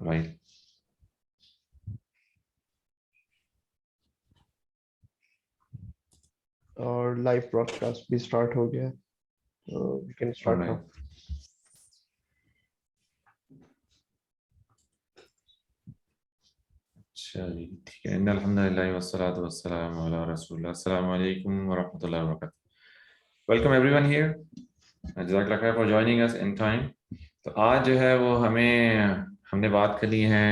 Right. और live broadcast भी start हो गया, तो we can All start right. Now. चलिए ठीक है। इन्नल हम्दुलिल्लाहि वस्सलातु वस्सलामु अला रसूलिल्लाह। अस्सलामु अलैकुम व रहमतुल्लाहि व बरकातुहू। Welcome everyone here. जज़ाकल्लाह खैर for joining us in time. तो आज जो है वो हमने बात करी है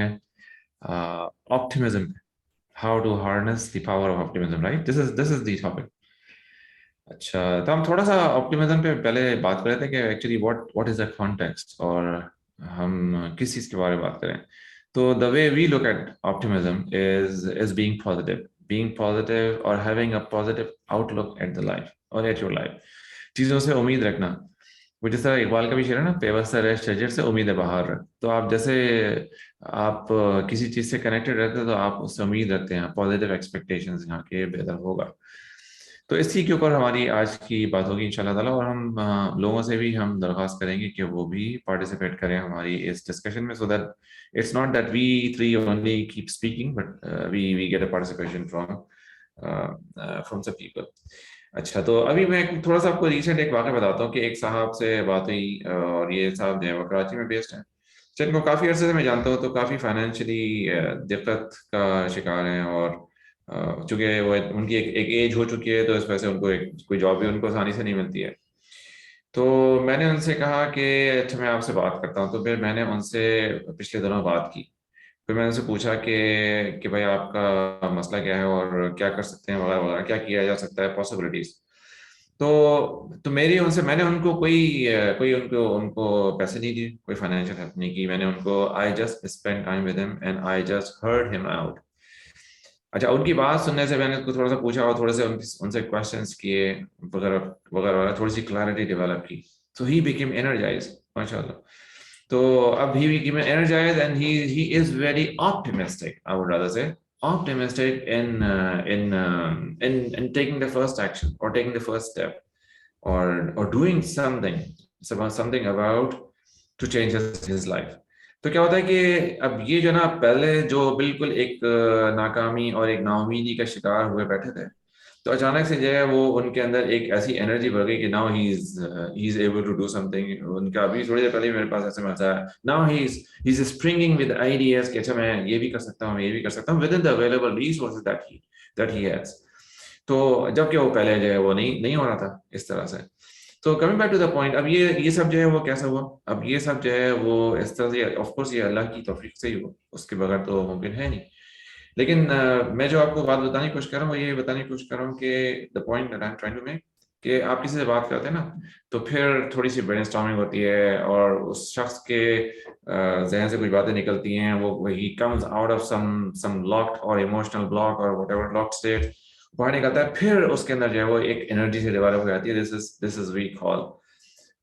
optimism, how to harness the power of optimism. Right, this is the topic. अच्छा, तो हम थोड़ा सा ऑप्टिमिज्म पे पहले बात कर रहे थे कि actually what is the context, और हम किस चीज़ के बारे में बात करें। तो the way we look at optimism is being positive और having a positive outlook at the life और एट योर लाइफ। चीज़ों से उम्मीद रखना। वो जिस तरह इकबाल का भी शेर है ना, पेवस्तर है शजर से उम्मीद बाहर रख। तो आप जैसे आप किसी चीज़ से कनेक्टेड रहते हैं तो आप उससे उम्मीद रखते हैं, पॉजिटिव एक्सपेक्टेशंस यहाँ के बेहतर होगा। तो इसी के ऊपर हमारी आज की बात होगी इंशाल्लाह ताला। और हम लोगों से भी हम दरख्वास्त करेंगे कि वो भी पार्टिसिपेट करें हमारी इस डिस्कशन में, so that it's not that we three only keep speaking, but we get a participation from सब पीपल। अच्छा, तो अभी मैं थोड़ा सा आपको रिसेंट एक वाक़या बताता हूँ कि एक साहब से बात हुई, और ये साहब जो है वो कराची में बेस्ड हैं। जिनको काफ़ी अरसे से मैं जानता हूँ, तो काफ़ी फाइनेंशियली दिक्कत का शिकार हैं। और चूंकि वो उनकी एक एज हो चुकी है, तो इस वजह से उनको कोई जॉब भी उनको आसानी से नहीं मिलती है। तो मैंने उनसे कहा कि अच्छा मैं आपसे बात करता हूँ। तो फिर मैंने उनसे पिछले दिनों बात की। फिर मैंने उनसे पूछा कि भाई आपका मसला क्या है और क्या कर सकते हैं वगैरह वगैरह, क्या किया जा सकता है, पॉसिबिलिटीज। तो मेरी उनसे मैंने उनको कोई उनको उनको पैसे नहीं दिए, कोई फाइनेंशियल हेल्प नहीं की। मैंने उनको I just spend time with him and I just heard him out. अच्छा, उनकी बात सुनने से मैंने उसको थोड़ा सा पूछा और थोड़े से उनसे क्वेश्चंस किए वगैरह वगैरह वगैरह, थोड़ी सी क्लैरिटी डेवलप की। सो ही बिकेम एनर्जाइज्ड माशाल्लाह। तो अब he became energised and he is very optimistic, I would rather से optimistic in taking the first action or taking the first step, or doing something about to change his life. तो क्या होता है कि अब ये जो ना पहले जो बिल्कुल एक नाकामी और एक नाउमीदी का शिकार हुए बैठे थे, तो अचानक से जो है वो उनके अंदर एक ऐसी एनर्जी बढ़ गई कि now he is able to do something. उनका अभी थोड़ी देर पहले मेरे पास ऐसे मैसेज आया, now he is springing with ideas कि अच्छा मैं ये भी कर सकता हूँ, मैं ये भी कर सकता हूँ with in the available resources that he has. तो जबकि वो पहले जो है वो नहीं नहीं हो रहा था इस तरह से। तो coming back to the point, अब ये सब जो है वो कैसा हुआ। अब ये सब जो है वो इस तरह से, ऑफ कोर्स ये अल्लाह की तौफीक से ही हुआ, उसके बगैर तो मुमकिन है नहीं। लेकिन मैं जो आपको बात बताने की कोशिश कर रहा हूँ, वो ये बताने की कोशिश कर रहा हूँ कि the point that I am trying to make, कि आप किसी से बात करते हैं ना, तो फिर थोड़ी सी ब्रेनस्टॉर्मिंग होती है और उस शख्स के जहन से कुछ बातें निकलती हैं। वो he comes out of some locked और इमोशनल ब्लॉक और व्हाटएवर लॉक्ड स्टेट, बाहर निकलता है। फिर उसके अंदर जो है वो एक एनर्जी से डेवलप हो जाती है। This is we call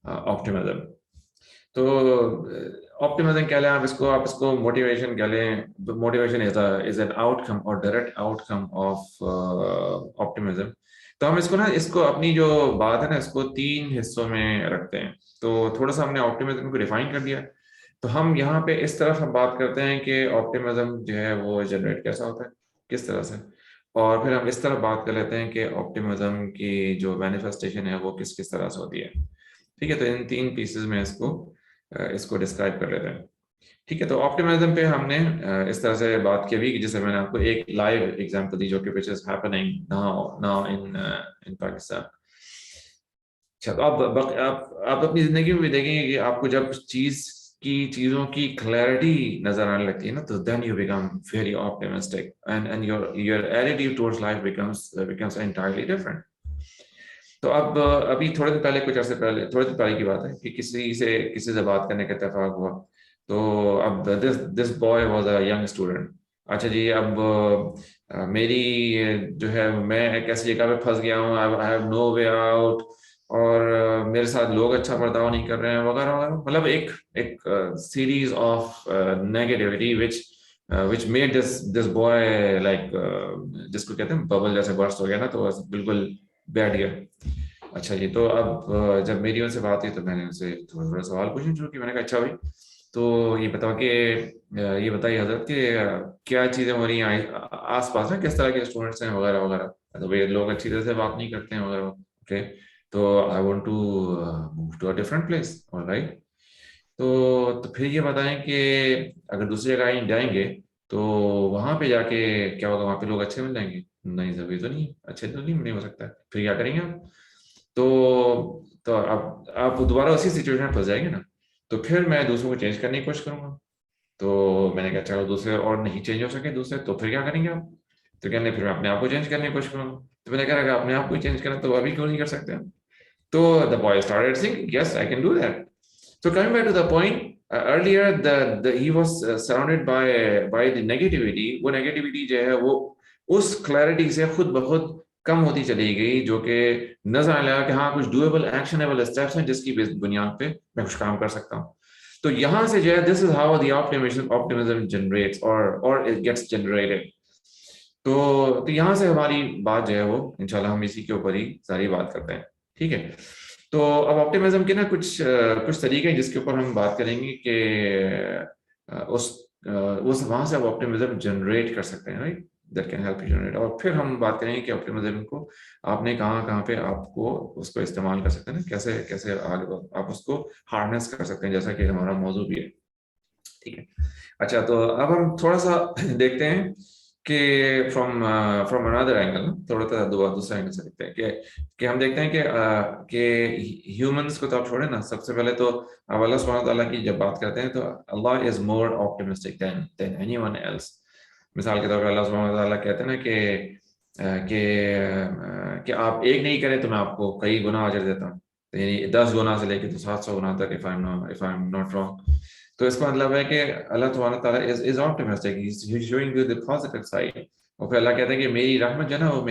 optimism. तो ऑप्टिमिज्म कह लें आप इसको मोटिवेशन कह लें। मोटिवेशन इज एन आउटकम और डायरेक्ट आउटकम ऑफ ऑप्टिमिज्म। तो हम इसको ना, इसको अपनी जो बात है ना, इसको तीन हिस्सों में रखते हैं। तो थोड़ा सा हमने ऑप्टिमिज्म को डिफाइन कर दिया। तो हम यहाँ पे इस तरफ हम बात करते हैं कि ऑप्टिमिज्म जो है वो जनरेट कैसा होता है, किस तरह से। और फिर हम इस तरफ बात कर लेते हैं कि ऑप्टिमिज्म की जो मैनिफेस्टेशन है वो किस किस तरह से होती है। ठीक है, तो इन तीन पीसेस में इसको डिस्क्राइब कर लेते हैं। ठीक है, तो ऑप्टिमिज्म पे हमने इस तरह से बात की अभी कि जैसे मैंने आपको एक लाइव एग्जांपल दी जो कि which is happening now now in Pakistan. अच्छा, तो आप अपनी जिंदगी में भी देखेंगे कि आपको जब चीजों की क्लैरिटी नजर आने लगती है ना, तो then you become very optimistic and your attitude towards life becomes entirely different. तो अब अभी थोड़े दिन पहले, कुछ अर्से पहले, थोड़े दिन पहले की बात है कि किसी से बात करने का इत्तेफाक हुआ। तो अब this boy was a young student. अच्छा जी, अब मेरी जो है, मैं एक ऐसी जगह पे फंस गया हूँ, I have no way out. और मेरे साथ लोग अच्छा बर्ताव नहीं कर रहे हैं वगैरह वगैरह, मतलब एक एक series of negativity which made this boy like, जिसको कहते हैं बबल जैसे बर्स्ट हो गया ना, तो बस बिल्कुल बैठ गया। अच्छा जी, तो अब जब मेरी उनसे बात हुई तो मैंने उनसे थोड़ा थोड़ा सवाल पूछना शुरू किया। मैंने कहा अच्छा भाई, तो ये बताओ कि ये बताइए हजरत कि क्या चीज़ें हो रही हैं आस पास ना, किस तरह के स्टूडेंट्स हैं वगैरह वगैरह। तो भाई लोग अच्छी तरह से बात नहीं करते हैं वगैरह। ओके, तो I want to move to a different place, alright. तो फिर ये बताएं कि अगर दूसरी जगह ही जाएंगे तो वहां पे जाके क्या होगा, वहां पे लोग अच्छे मिल जाएंगे? नहीं सर, ये तो नहीं, अच्छे तो नहीं हो सकता। फिर क्या करेंगे आप? तो अब आप दोबारा उसी सिचुएशन में फंस जाएंगे ना। तो फिर मैं दूसरों को चेंज करने की कोशिश करूंगा। तो मैंने कहा चलो दूसरे और नहीं चेंज हो सके दूसरे, तो फिर क्या करेंगे आप? तो कहने फिर मैं अपने आप को चेंज करने की कोशिश करूंगा। तो मैंने कहा अगर अपने आप को चेंज करना तो अभी क्यों नहीं कर सकते हम? So the boy started saying, "Yes, I can do that." So coming back to the point, earlier the he was surrounded by the negativity. वो negativity जो है वो उस clarity से खुद ब खुद कम होती चली गई, जो कि नजर आने लगा कि हाँ कुछ doable, actionable steps हैं जिसकी बुनियाद पे मैं कुछ काम कर सकता हूँ। तो यहाँ से जो है this is how the optimism generates or it gets generated. तो यहाँ से हमारी बात जो है वो इंशाल्लाह हम इसी के ऊपर ही सारी बात करते हैं, ठीक है। तो अब ऑप्टिमिज्म के ना कुछ तरीके हैं जिसके ऊपर हम बात करेंगे कि उस वहां से आप ऑप्टिमिज्म जनरेट कर सकते हैं, right, that can help you generate. और फिर हम बात करेंगे कि ऑप्टिमिज्म को आपने कहाँ कहाँ पे आपको उसको इस्तेमाल कर सकते हैं ना, कैसे कैसे आगे आप उसको हार्नेस कर सकते हैं, जैसा कि हमारा मौजू भी है, ठीक है। अच्छा, तो अब हम थोड़ा सा देखते हैं कि फ्रॉम फ्रॉम अनदर एंगल, थोड़ा सा दूसरा एंगल से देखते हैं कि हम देखते हैं कि ह्यूमंस को तो आप छोड़े ना, सबसे पहले तो अब अल्लाह सुब्हानहू व तआला की जब बात करते हैं तो Allah is more optimistic than anyone else. मिसाल के तौर पर अल्लाह सुब्हानहू व तआला कहते हैं ना कि आप एक नहीं करें तो मैं आपको कई गुना अजर देता हूँ, तो यानी 10 गुना से लेके तो 700 गुना तक, if I am not wrong. तो इसका मतलब है कि अल्लाह सुब्हानहू व तआला is optimistic, he is showing you the positive side. और फिर अल्लाह कहता है कि मेरी रहमत जो है ना वो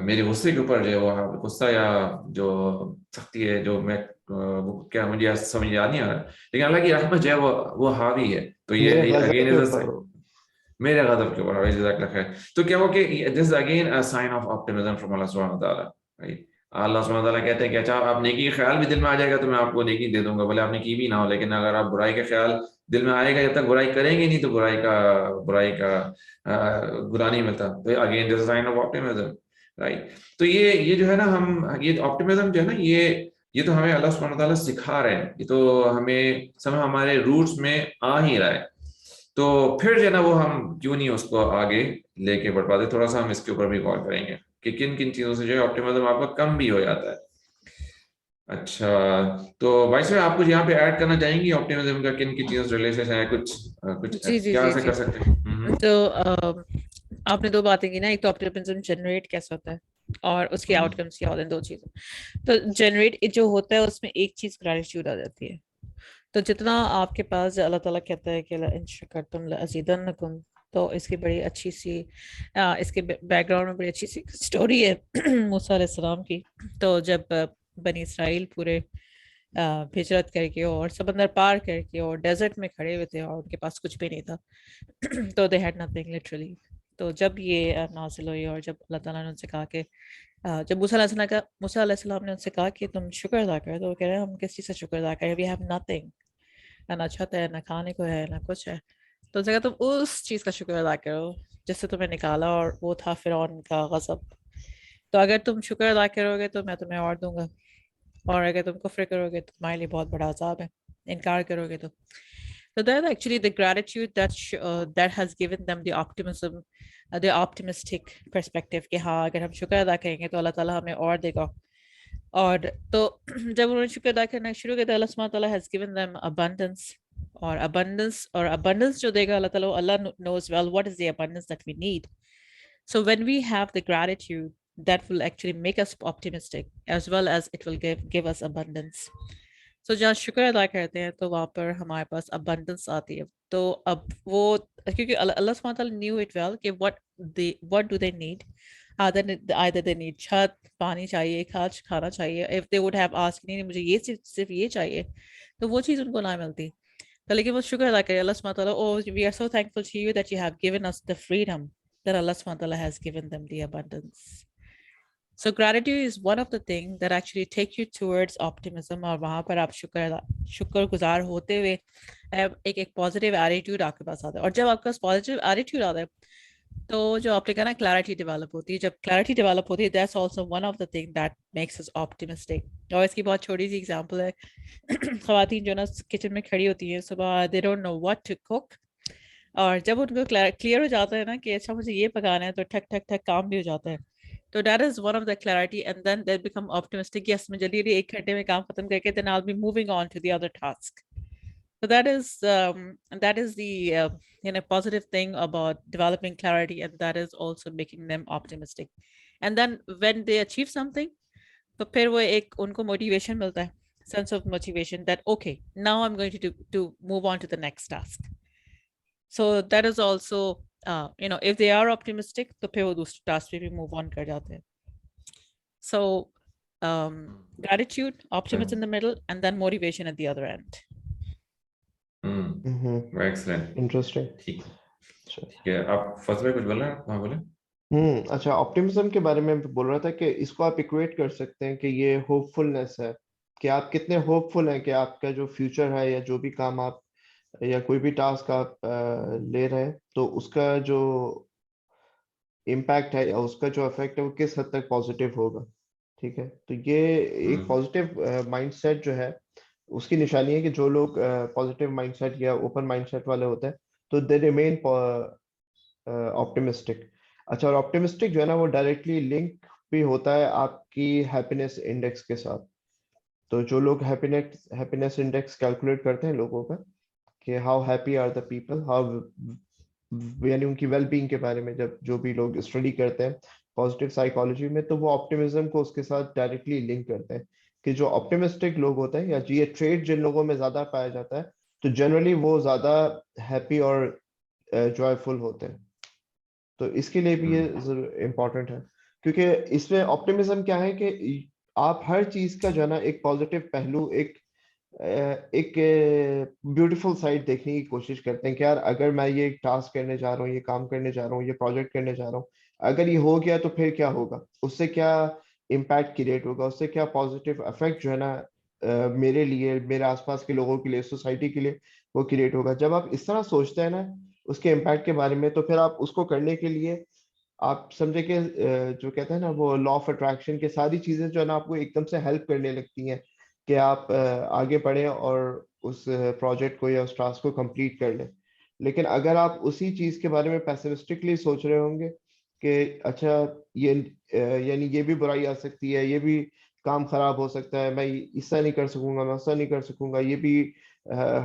मेरे गुस्से के ऊपर जो है वो गुस्सा या जो सख्ती है जो मैं वो क्या मुझे समझ याद नहीं आ रहा, लेकिन अल्लाह की रहमत जो है वो हावी है। तो मेरे ये गजब अगेन के इज ऊपर। मेरे गजब के ऊपर जज़ाकल्लाह खैर। तो क्या हो कि this is again a sign of optimism from Allah सुब्हानहू व तआला, राइट। अल्लाह सुब्हानहू व तआला कहते हैं कि अच्छा आप नेकी का ख्याल भी दिल में आ जाएगा तो मैं आपको नेकी दे दूंगा, भले आपने की भी ना हो, लेकिन अगर आप बुराई का ख्याल दिल में आएगा, जब तक बुराई करेंगे नहीं तो बुराई का बुरा नहीं मिलता। तो again this is sine of optimism, right. तो ये जो है ना, हम ये ऑप्टिमिज्म जो है ना, ये तो हमें अल्लाह सुब्हानहू व तआला सिखा रहे हैं, ये तो हमें सब हमारे रूट्स में आ ही रहा है। तो फिर जो है ना वो हम क्यों नहीं उसको आगे लेके बढ़ पाते, थोड़ा सा हम इसके ऊपर भी गौर करेंगे कि किन किन चीजों से जो है ऑप्टिमिज्म आपका कम भी हो जाता है। अच्छा, तो भाई साहब आप कुछ यहाँ पे ऐड करना चाहेंगी ऑप्टिमिज्म का, किन किन चीजों से रिलेशन है, कुछ जी जी क्या जी ऐसा जी। कर सकते हैं? तो आपने दो बातें की ना, एक तो ऑप्टिमिज्म जनरेट कैसे होता है और उसके हम्म, आउटकम्स क्या होते हैं, दो चीजें। तो जनरेट जो होता है उसमें एक चीज ग्रेटिट्यूड आ जाती है। तो जितना आपके पास, अल्लाह ताला कहता है कि इन शकरतुम लअज़ीदन्नकुम, तो इसकी बड़ी अच्छी सी इसके बैकग्राउंड में बड़ी अच्छी सी स्टोरी है मूसा अलैहिस्सलाम की। तो जब बनी इसराइल पूरे हिजरत करके और समंदर पार करके और डेजर्ट में खड़े हुए थे और उनके पास कुछ भी नहीं था तो दे हैड नथिंग लिटरली। तो जब ये नाजिल हुई और जब अल्लाह ताला ने उनसे कहा कि जब मूसा अलैहिस्सलाम ने उनसे कहा कि तुम शुक्र अदा करो, तो वो कह रहे हैं हम किस चीज़ से शुक्र अदा करें, वी हैव नथिंग, ना छत है ना खाने को है ना कुछ है। तो उनसे कहा तुम उस चीज़ का शुक्र अदा करो जिससे तुम्हें निकाला, और वो था फिरौन का गजब। तो अगर तुम शुक्र अदा करोगे तो मैं तुम्हें और दूंगा, और अगर तुम कुफ्र करोगे तो तुम्हारे लिए बहुत बड़ा अजाब है, इनकार करोगे तो। So that's actually the gratitude that has given them the optimism, the optimistic perspective कि हाँ अगर हम शुक्र अदा करेंगे तो अल्लाह ताला हमें और देगा। और तो जब उन्होंने शुक्र अदा करना शुरू किया तो अल्लाह सुब्हानहू व तआला has given them abundance, और abundance जो देगा अल्लाह ताला, अल्लाह knows well what is the abundance that we need. So when we have the gratitude, that will actually make us optimistic as well as it will give us abundance. So जहाँ शुक्र अदा करते हैं तो वहाँ पर हमारे पास abundance आती है। तो अब वो, क्योंकि अल्लाह सुब्हानहू व तआला knew it well कि what do they need, either they need छत, पानी चाहिए, खाना चाहिए। if they would have asked नहीं मुझे ये सिर्फ ये चाहिए, तो वो चीज़ उनको ना मिलती। तो लेकिन वो शुक्र अदा करे अल्लाह सुब्हानहू व तआला, oh we are so thankful to you that you have given us the freedom, that Allah subhanahu wa ta'ala has given them the abundance. So gratitude is one of the things that actually take you towards optimism, और वहां पर आप शुक्रगुजार होते हुए एक positive attitude आपके पास आता है। और जब आपके पास पॉजिटिव एटीट्यूड आता है तो जो आपने कहा ना क्लैरिटी डेवलप होती है, जब क्लैरिटी डेवलप होती है that's also one of the thing that makes us optimistic. और इसकी बहुत छोटी सी एग्जांपल है खवातीन जो ना किचन में खड़ी होती हैं सुबह, they don't know what to cook, और जब उनको क्लियर हो जाता है ना कि अच्छा मुझे ये पकाना है, तो ठक ठक ठक काम भी हो जाता है। तो that is one of the clarity, and then they become optimistic, yes मैं जल्दी जल्दी 1 घंटे में काम खत्म करके then I will be moving on to the other task. So that is the positive thing about developing clarity, and that is also making them optimistic. And then when they achieve something, तो फिर वो एक उनको motivation मिलता है, sense of motivation that okay, now I'm going to move on to the next task. So that is also if they are optimistic, तो फिर वो दूसरे task पे भी move on कर जाते हैं. So gratitude, optimism in the middle, and then motivation at the other end. Excellent, interesting. ठीक है। आप फर्स्ट में कुछ बोल रहे हैं? हाँ बोले। अच्छा, ऑप्टिमिज्म के बारे में बोल रहा था कि इसको आप इक्वेट कर सकते हैं कि ये होपफुलनेस है, कि आप कितने होपफुल हैं कि आपका जो फ्यूचर है या जो भी काम आप या कोई भी टास्क आप ले रहे हैं, तो उसका जो इम्पैक्ट है या उसका जो इफेक्ट है वो किस हद तक पॉजिटिव होगा। ठीक है, तो ये एक पॉजिटिव माइंडसेट जो है उसकी निशानी है कि जो लोग पॉजिटिव माइंडसेट या ओपन माइंडसेट वाले होते हैं तो दे रिमेन ऑप्टिमिस्टिक। अच्छा, और ऑप्टिमिस्टिक जो है ना वो डायरेक्टली लिंक भी होता है आपकी हैप्पीनेस इंडेक्स के साथ। तो जो लोग हैप्पीनेस इंडेक्स कैलकुलेट करते हैं लोगों का कि how happy are the people, how यानी उनकी वेलबींग के बारे में जब जो भी लोग स्टडी करते हैं पॉजिटिव साइकोलॉजी में, तो वो ऑप्टिमिज्म को उसके साथ डायरेक्टली लिंक करते हैं कि जो ऑप्टिमिस्टिक लोग होते हैं या ये ट्रेड जिन लोगों में ज्यादा पाया जाता है तो जनरली वो ज्यादा हैप्पी और जॉयफुल होते हैं। तो इसके लिए भी ये इम्पोर्टेंट है, क्योंकि इसमें ऑप्टिमिज्म क्या है कि आप हर चीज का जो है ना एक पॉजिटिव पहलू, एक ब्यूटीफुल साइड देखने की कोशिश करते हैं कि यार अगर मैं ये टास्क करने जा रहा हूँ, ये काम करने जा रहा हूँ, ये प्रोजेक्ट करने जा रहा हूँ, अगर ये हो गया तो फिर क्या होगा, उससे क्या इम्पैक्ट क्रिएट होगा, उससे क्या पॉजिटिव इफेक्ट जो है ना मेरे लिए, मेरे आसपास के लोगों के लिए, सोसाइटी के लिए वो क्रिएट होगा। जब आप इस तरह सोचते हैं ना उसके इम्पैक्ट के बारे में, तो फिर आप उसको करने के लिए आप समझे कि जो कहते हैं ना वो लॉ ऑफ अट्रैक्शन के सारी चीजें जो है ना आपको एकदम से हेल्प करने लगती हैं कि आप आगे बढ़े और उस प्रोजेक्ट को या उस टास्क को कंप्लीट कर लें। लेकिन अगर आप उसी चीज के बारे में पेसिमिस्टिकली सोच रहे होंगे कि अच्छा ये यानी ये भी बुराई आ सकती है, ये भी काम खराब हो सकता है, मैं ऐसा नहीं कर सकूंगा, मैं ऐसा नहीं कर सकूंगा, ये भी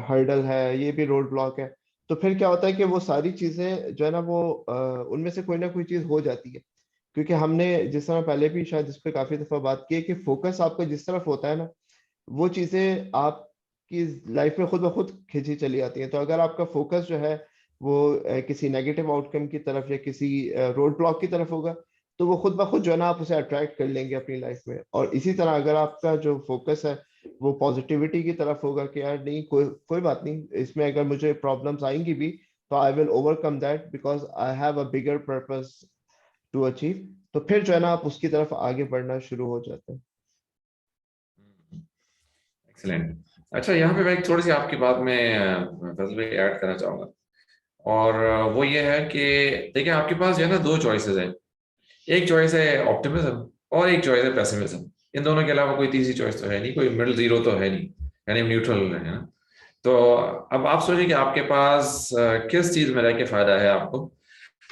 हर्डल है, ये भी रोड ब्लॉक है, तो फिर क्या होता है कि वो सारी चीजें जो है ना वो उनमें से कोई ना कोई चीज हो जाती है। क्योंकि हमने जिस तरह पहले भी शायद इस पर काफी दफा बात की है कि फोकस आपका जिस तरफ होता है ना वो चीजें आपकी लाइफ में खुद ब खुद खींची चली आती हैं। तो अगर आपका फोकस जो है वो किसी नेगेटिव आउटकम की तरफ या किसी रोड ब्लॉक की तरफ होगा तो वो खुद ब खुद जो है ना आप उसे अट्रैक्ट कर लेंगे अपनी लाइफ में। और इसी तरह अगर आपका जो फोकस है वो पॉजिटिविटी की तरफ होगा कि यार नहीं कोई बात नहीं, इसमें अगर मुझे प्रॉब्लम्स आएंगी भी तो I will overcome that because I have a bigger purpose to achieve, तो फिर जो है ना आप उसकी तरफ आगे बढ़ना शुरू हो जाते हैं। एक्सीलेंट। अच्छा, यहाँ पे मैं एक थोड़ी सी आपकी बात में ऐड करना चाहूंगा, और वो ये है कि देखिए आपके पास जो है ना दो चॉइसेस है, एक चॉइस है ऑप्टिमिज्म और एक चॉइस है पेसिमिज्म। इन दोनों के अलावा कोई तीसरी चॉइस तो है नहीं, कोई मिडिल जीरो तो है नहीं, यानी न्यूट्रल है ना। तो अब आप सोचिए कि आपके पास किस चीज में रह के फायदा है आपको।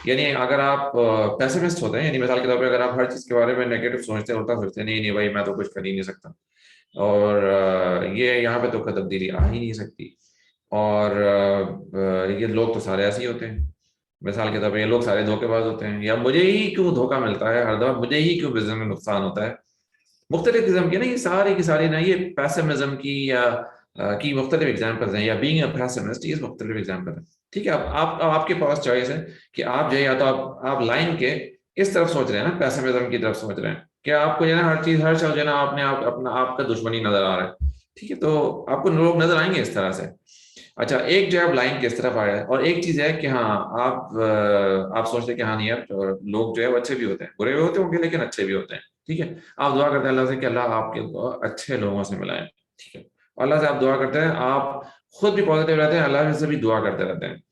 यानी अगर आप पेसिमिस्ट होते हैं, यानी मिसाल के तौर पे अगर आप हर चीज के बारे में नेगेटिव सोचते हैं, उल्टा सोचते हैं, नहीं नहीं भाई मैं तो कुछ कर ही नहीं सकता, और ये यहाँ पे तो कोई तब्दीली आ ही नहीं सकती, और ये लोग तो सारे ऐसे ही होते हैं, मिसाल के तौर पर ये लोग सारे धोखेबाज होते हैं, या मुझे ही क्यों धोखा मिलता है हर दफा, मुझे ही क्यों बिजनेस में नुकसान होता है। मुख्तलिफ किस्म की ना ये सारी की सारी ना ये पेसिमिज्म की या की मुख्तलिफ एग्जाम्पल्स हैं, या बीइंग अ पेसिमिस्ट ये मुख्तलिफ एग्जाम्पल है। ठीक है, अब आपके पास चॉइस है कि आप जो है या तो आप लाइन के इस तरफ सोच रहे हैं ना, पेसिमिज्म की तरफ सोच रहे हैं कि आपको जो है ना हर चीज हर शख्स जो है ना अपना आपका दुश्मनी नजर आ रहा है। ठीक है, तो आपको लोग नजर आएंगे इस तरह से। अच्छा, एक जो है ब्लाइंड किस तरफ आ रहा है, और एक चीज है कि हाँ आप सोचते हैं कि हाँ नहीं यार, लोग जो है वो अच्छे भी होते हैं, बुरे भी होते होंगे लेकिन अच्छे भी होते हैं, ठीक है। आप दुआ करते हैं अल्लाह से कि अल्लाह आपके अच्छे लोगों से मिलाए, ठीक है। अल्लाह से आप दुआ करते हैं, आप खुद भी पॉजिटिव रहते हैं, अल्लाह से भी दुआ करते रहते हैं।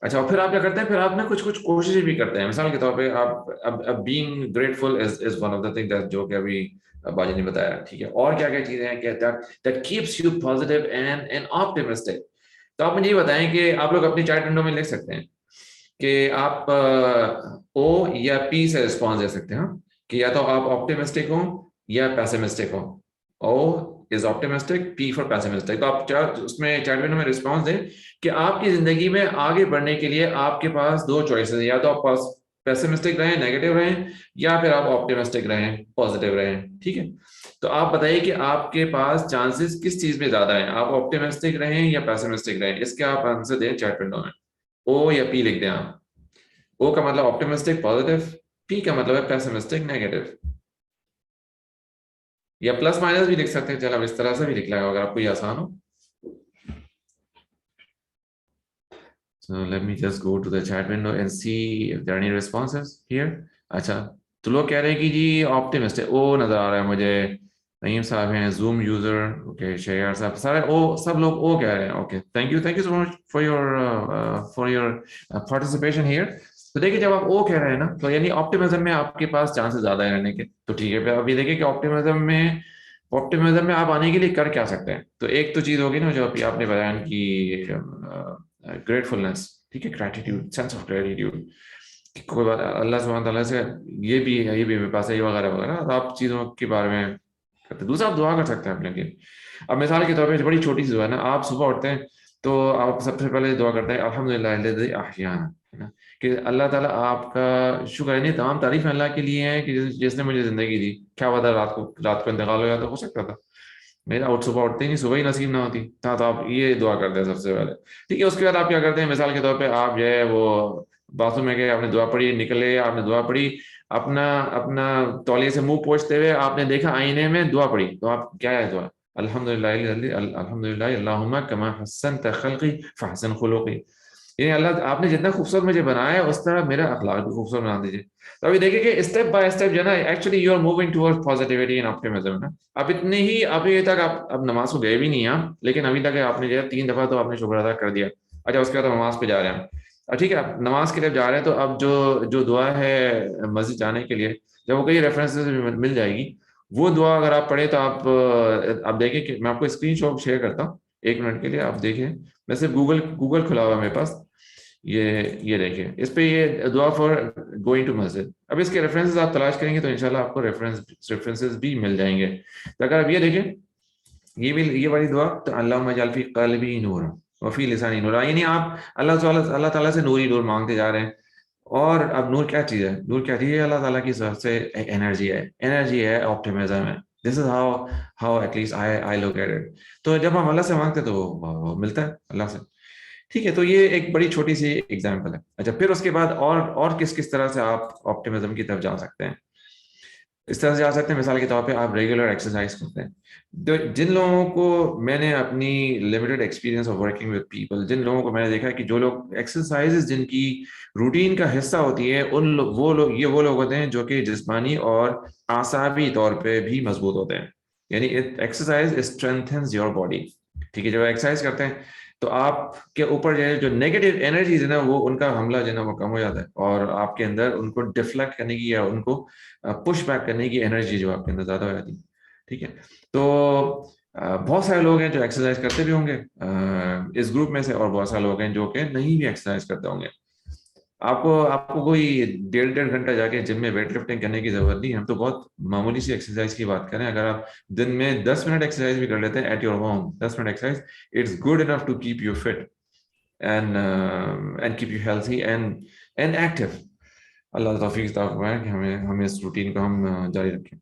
अच्छा, और फिर आप क्या करते हैं, फिर आप ना कुछ कुछ कोशिशें भी करते हैं। मिसाल के तौर पे आप अब being grateful is one of the thing that जो कि अभी बाजी ने बताया, ठीक है। और क्या क्या चीजें हैं कि that keeps you positive and optimistic. तो आप मुझे ये बताएं कि आप लोग अपनी चैट विंडो में लिख सकते हैं कि आप ओ या पी से रिस्पॉन्स दे सकते हैं, हाँ? कि या तो आप ऑप्टिमिस्टिक हो या पैसिमिस्टिक हो। O is optimistic, P for pessimistic. तो आप उसमें चैट विंडो में रिस्पॉन्स दें कि आपकी जिंदगी में आगे बढ़ने के लिए आपके पास दो चॉइसेस हैं, या तो आप पैसिमिस्टिक रहें, नेगेटिव रहें, या फिर आप ऑप्टिमिस्टिक रहें, पॉजिटिव रहें, ठीक है। तो आप बताइए कि आपके पास चांसेस किस चीज में ज्यादा हैं, आप ऑप्टिमिस्टिक रहें या पैसिमिस्टिक रहें। इसके आप आंसर दें चैट विंडो में। ओ या पी लिख दें आप। ओ का मतलब ऑप्टिमिस्टिक पॉजिटिव, पी का मतलब है पैसिमिस्टिक नेगेटिव, या प्लस माइनस भी लिख सकते हैं। चलो अब इस तरह से भी लिख लेगा अगर आपको ये आसान हो। So let me just go to the chat window and see if there are any responses here. अच्छा, तो लोग कह रहे हैं कि जी ऑप्टिमिस्टिक ओ नजर आ रहा है मुझे। नईम साहब हैं, जूम यूजर, ओके, शेयर साहब, सारे ओ, सब लोग ओ कह रहे हैं। Okay, thank you so much for your participation here. तो देखिए, जब आप ओ कह रहे हैं ना, तो यानी ऑप्टिमिज्म में आपके पास चांसेस ज्यादा है रहने के। तो ठीक है, फिर अभी देखिए कि ऑप्टिमिज्म में आप आने के लिए कर क्या सकते हैं। तो एक तो चीज होगी ना जो अभी आपने बयान की, ग्रेटफुलनेस, ठीक है, ग्रेटिट्यूड, सेंस ऑफ ग्रेटिट्यूड। कोई बात, अल्लाह सुब्हान तआला से ये भी मेरे पास है, ये वगैरह वगैरह, तो आप चीज़ों के बारे में करते हैं। दूसरा, आप दुआ कर सकते हैं अपने लिए। अब मिसाल के तौर पे बड़ी छोटी सी दुआ है ना, आप सुबह उठते हैं तो आप सबसे पहले दुआ करते हैं अल्हम्दुलिल्लाह लज़ी अहयाना, है ना, कि अल्लाह ताला आपका शुक्र है, नहीं तमाम तारीफ अल्लाह के लिए है कि जिसने मुझे जिंदगी दी। क्या पता रात को इंतकाल हो जाता, हो सकता था, मेरा सुबह उठते ही नहीं, सुबह ही नसीब ना होती था। तो आप ये दुआ करते हैं सबसे पहले, ठीक है। उसके बाद आप क्या करते हैं, मिसाल के तौर पे आप जो है वो बाथरूम में गए, आपने दुआ पढ़ी, निकले, आपने दुआ पढ़ी, अपना अपना तौलिए से मुंह पोंछते हुए आपने देखा आईने में, दुआ पढ़ी, तो आप क्या है दुआ, अल्हम्दुलिल्लाह अल्लाहुम्मा कमा हस्सनत खल्क़ी फहसिन खुलुक़ी। यानी अल्लाह, आपने जितना खूबसूरत मुझे बनाया है उस तरह मेरा अखलाक भी खूबसूरत बना दीजिए। तो अभी देखिए कि स्टेप बाय स्टेप जो है ना, actually you are moving towards positivity and optimism ना। अब इतने ही, अभी तक आप अब नमाज को गए भी नहीं हैं, लेकिन अभी तक आपने जो है 3 दफा तो आपने शुक्र अदा कर दिया। अच्छा, उसके बाद नमाज पे जा रहे हैं, ठीक है, आप नमाज के लिए जा रहे हैं, तो अब जो जो दुआ है मस्जिद जाने के लिए, जब वो कई रेफरेंसेस मिल जाएगी, वो दुआ अगर आप पढ़े तो आप देखिए कि मैं आपको स्क्रीनशॉट शेयर करता हूँ 1 मिनट के लिए, आप देखिए। वैसे गूगल खुला हुआ है मेरे पास, ये देखिए, इस पे ये दुआ फॉर गोइंग टू मस्जिद। अब इसके रेफरेंसेस आप तलाश करेंगे तो इंशाल्लाह आपको रेफरेंसेस भी मिल जाएंगे। तो अगर आप ये देखें, ये वाली दुआ, तो अल्लाहुम्मा जअल फी क़ल्बी नूरा व फी लिसानी नूरा, यानी आप अल्लाह ताला से नूर ही नूर मांगते जा रहे हैं। और अब नूर क्या चीज़ है, नूर क्या चीज़ है, अल्लाह ताला की तरफ से एनर्जी है, ऑप्टिमिज्म है। This is how at least I look at it. तो जब हम अल्लाह से मांगते हैं तो वो मिलता है अल्लाह से, ठीक है। तो ये एक बड़ी छोटी सी एग्जांपल है। अच्छा, फिर उसके बाद और किस किस तरह से आप ऑप्टिमिज्म की तरफ जा सकते हैं। इस तरह से जा सकते हैं, मिसाल के तौर पे आप रेगुलर एक्सरसाइज करते हैं। तो जिन लोगों को, मैंने अपनी limited experience of working with people, जिन लोगों को मैंने देखा है कि जो लोग एक्सरसाइजेज जिनकी रूटीन का हिस्सा होती है, वो लोग होते हैं जो कि जिस्मानी और आसाबी तौर पे भी मजबूत होते हैं। यानी एक्सरसाइज स्ट्रेंथन्स योर बॉडी, ठीक है। जब एक्सरसाइज करते हैं तो आपके ऊपर जो नेगेटिव एनर्जीज है ना, वो उनका हमला जो है ना वो कम हो जाता है, और आपके अंदर उनको डिफ्लेक्ट करने की या उनको पुश बैक करने की एनर्जी जो आपके अंदर ज्यादा हो जाती है, ठीक है। तो बहुत सारे लोग हैं जो एक्सरसाइज करते भी होंगे इस ग्रुप में से, और बहुत सारे लोग हैं जो कि नहीं भी एक्सरसाइज करते होंगे। आपको कोई 1.5 घंटा जाके जिम में वेट लिफ्टिंग करने की जरूरत नहीं है। हम तो बहुत मामूली सी एक्सरसाइज की बात करें, अगर आप दिन में 10 मिनट एक्सरसाइज भी कर लेते हैं at your home, 10 minute exercise, it's good enough to keep you fit and keep you healthy and active. Allah तौफीक अता फरमाए कि हमें इस रूटीन को हम जारी रखें।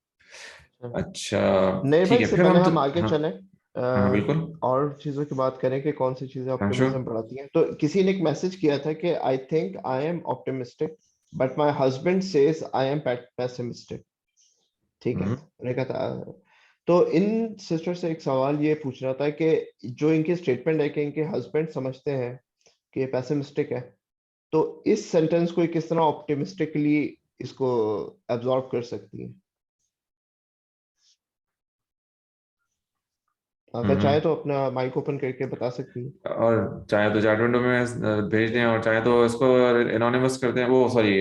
अच्छा, नहीं ठीक भाई, है, इससे फिर पहले हम तो, हम आगे हाँ चलें, हाँ बिल्कुल, और चीजों की बात करें कि कौन सी चीजें हाँ श्योर। ऑप्टिमिज्म बढ़ाती हैं। तो किसी ने एक मैसेज किया था कि I think I am optimistic but my husband says I am pessimistic, ठीक है। मैंने कहा था, तो इन सिस्टर से एक सवाल ये पूछना था कि जो इनकी स्टेटमेंट है कि इनके हस्बैंड समझते हैं कि ये पेसिमिस्टिक है, तो इस सेंटेंस को ये किस तरह ऑप्टिमिस्टिकली इसको एब्जॉर्ब कर सकती है? अगर चाहे तो अपना माइक ओपन करके बता सकती है। और चाहे तो चैट विंडो में भेज दें और चाहे तो इसको एनोनिमस कर दें, वो सॉरी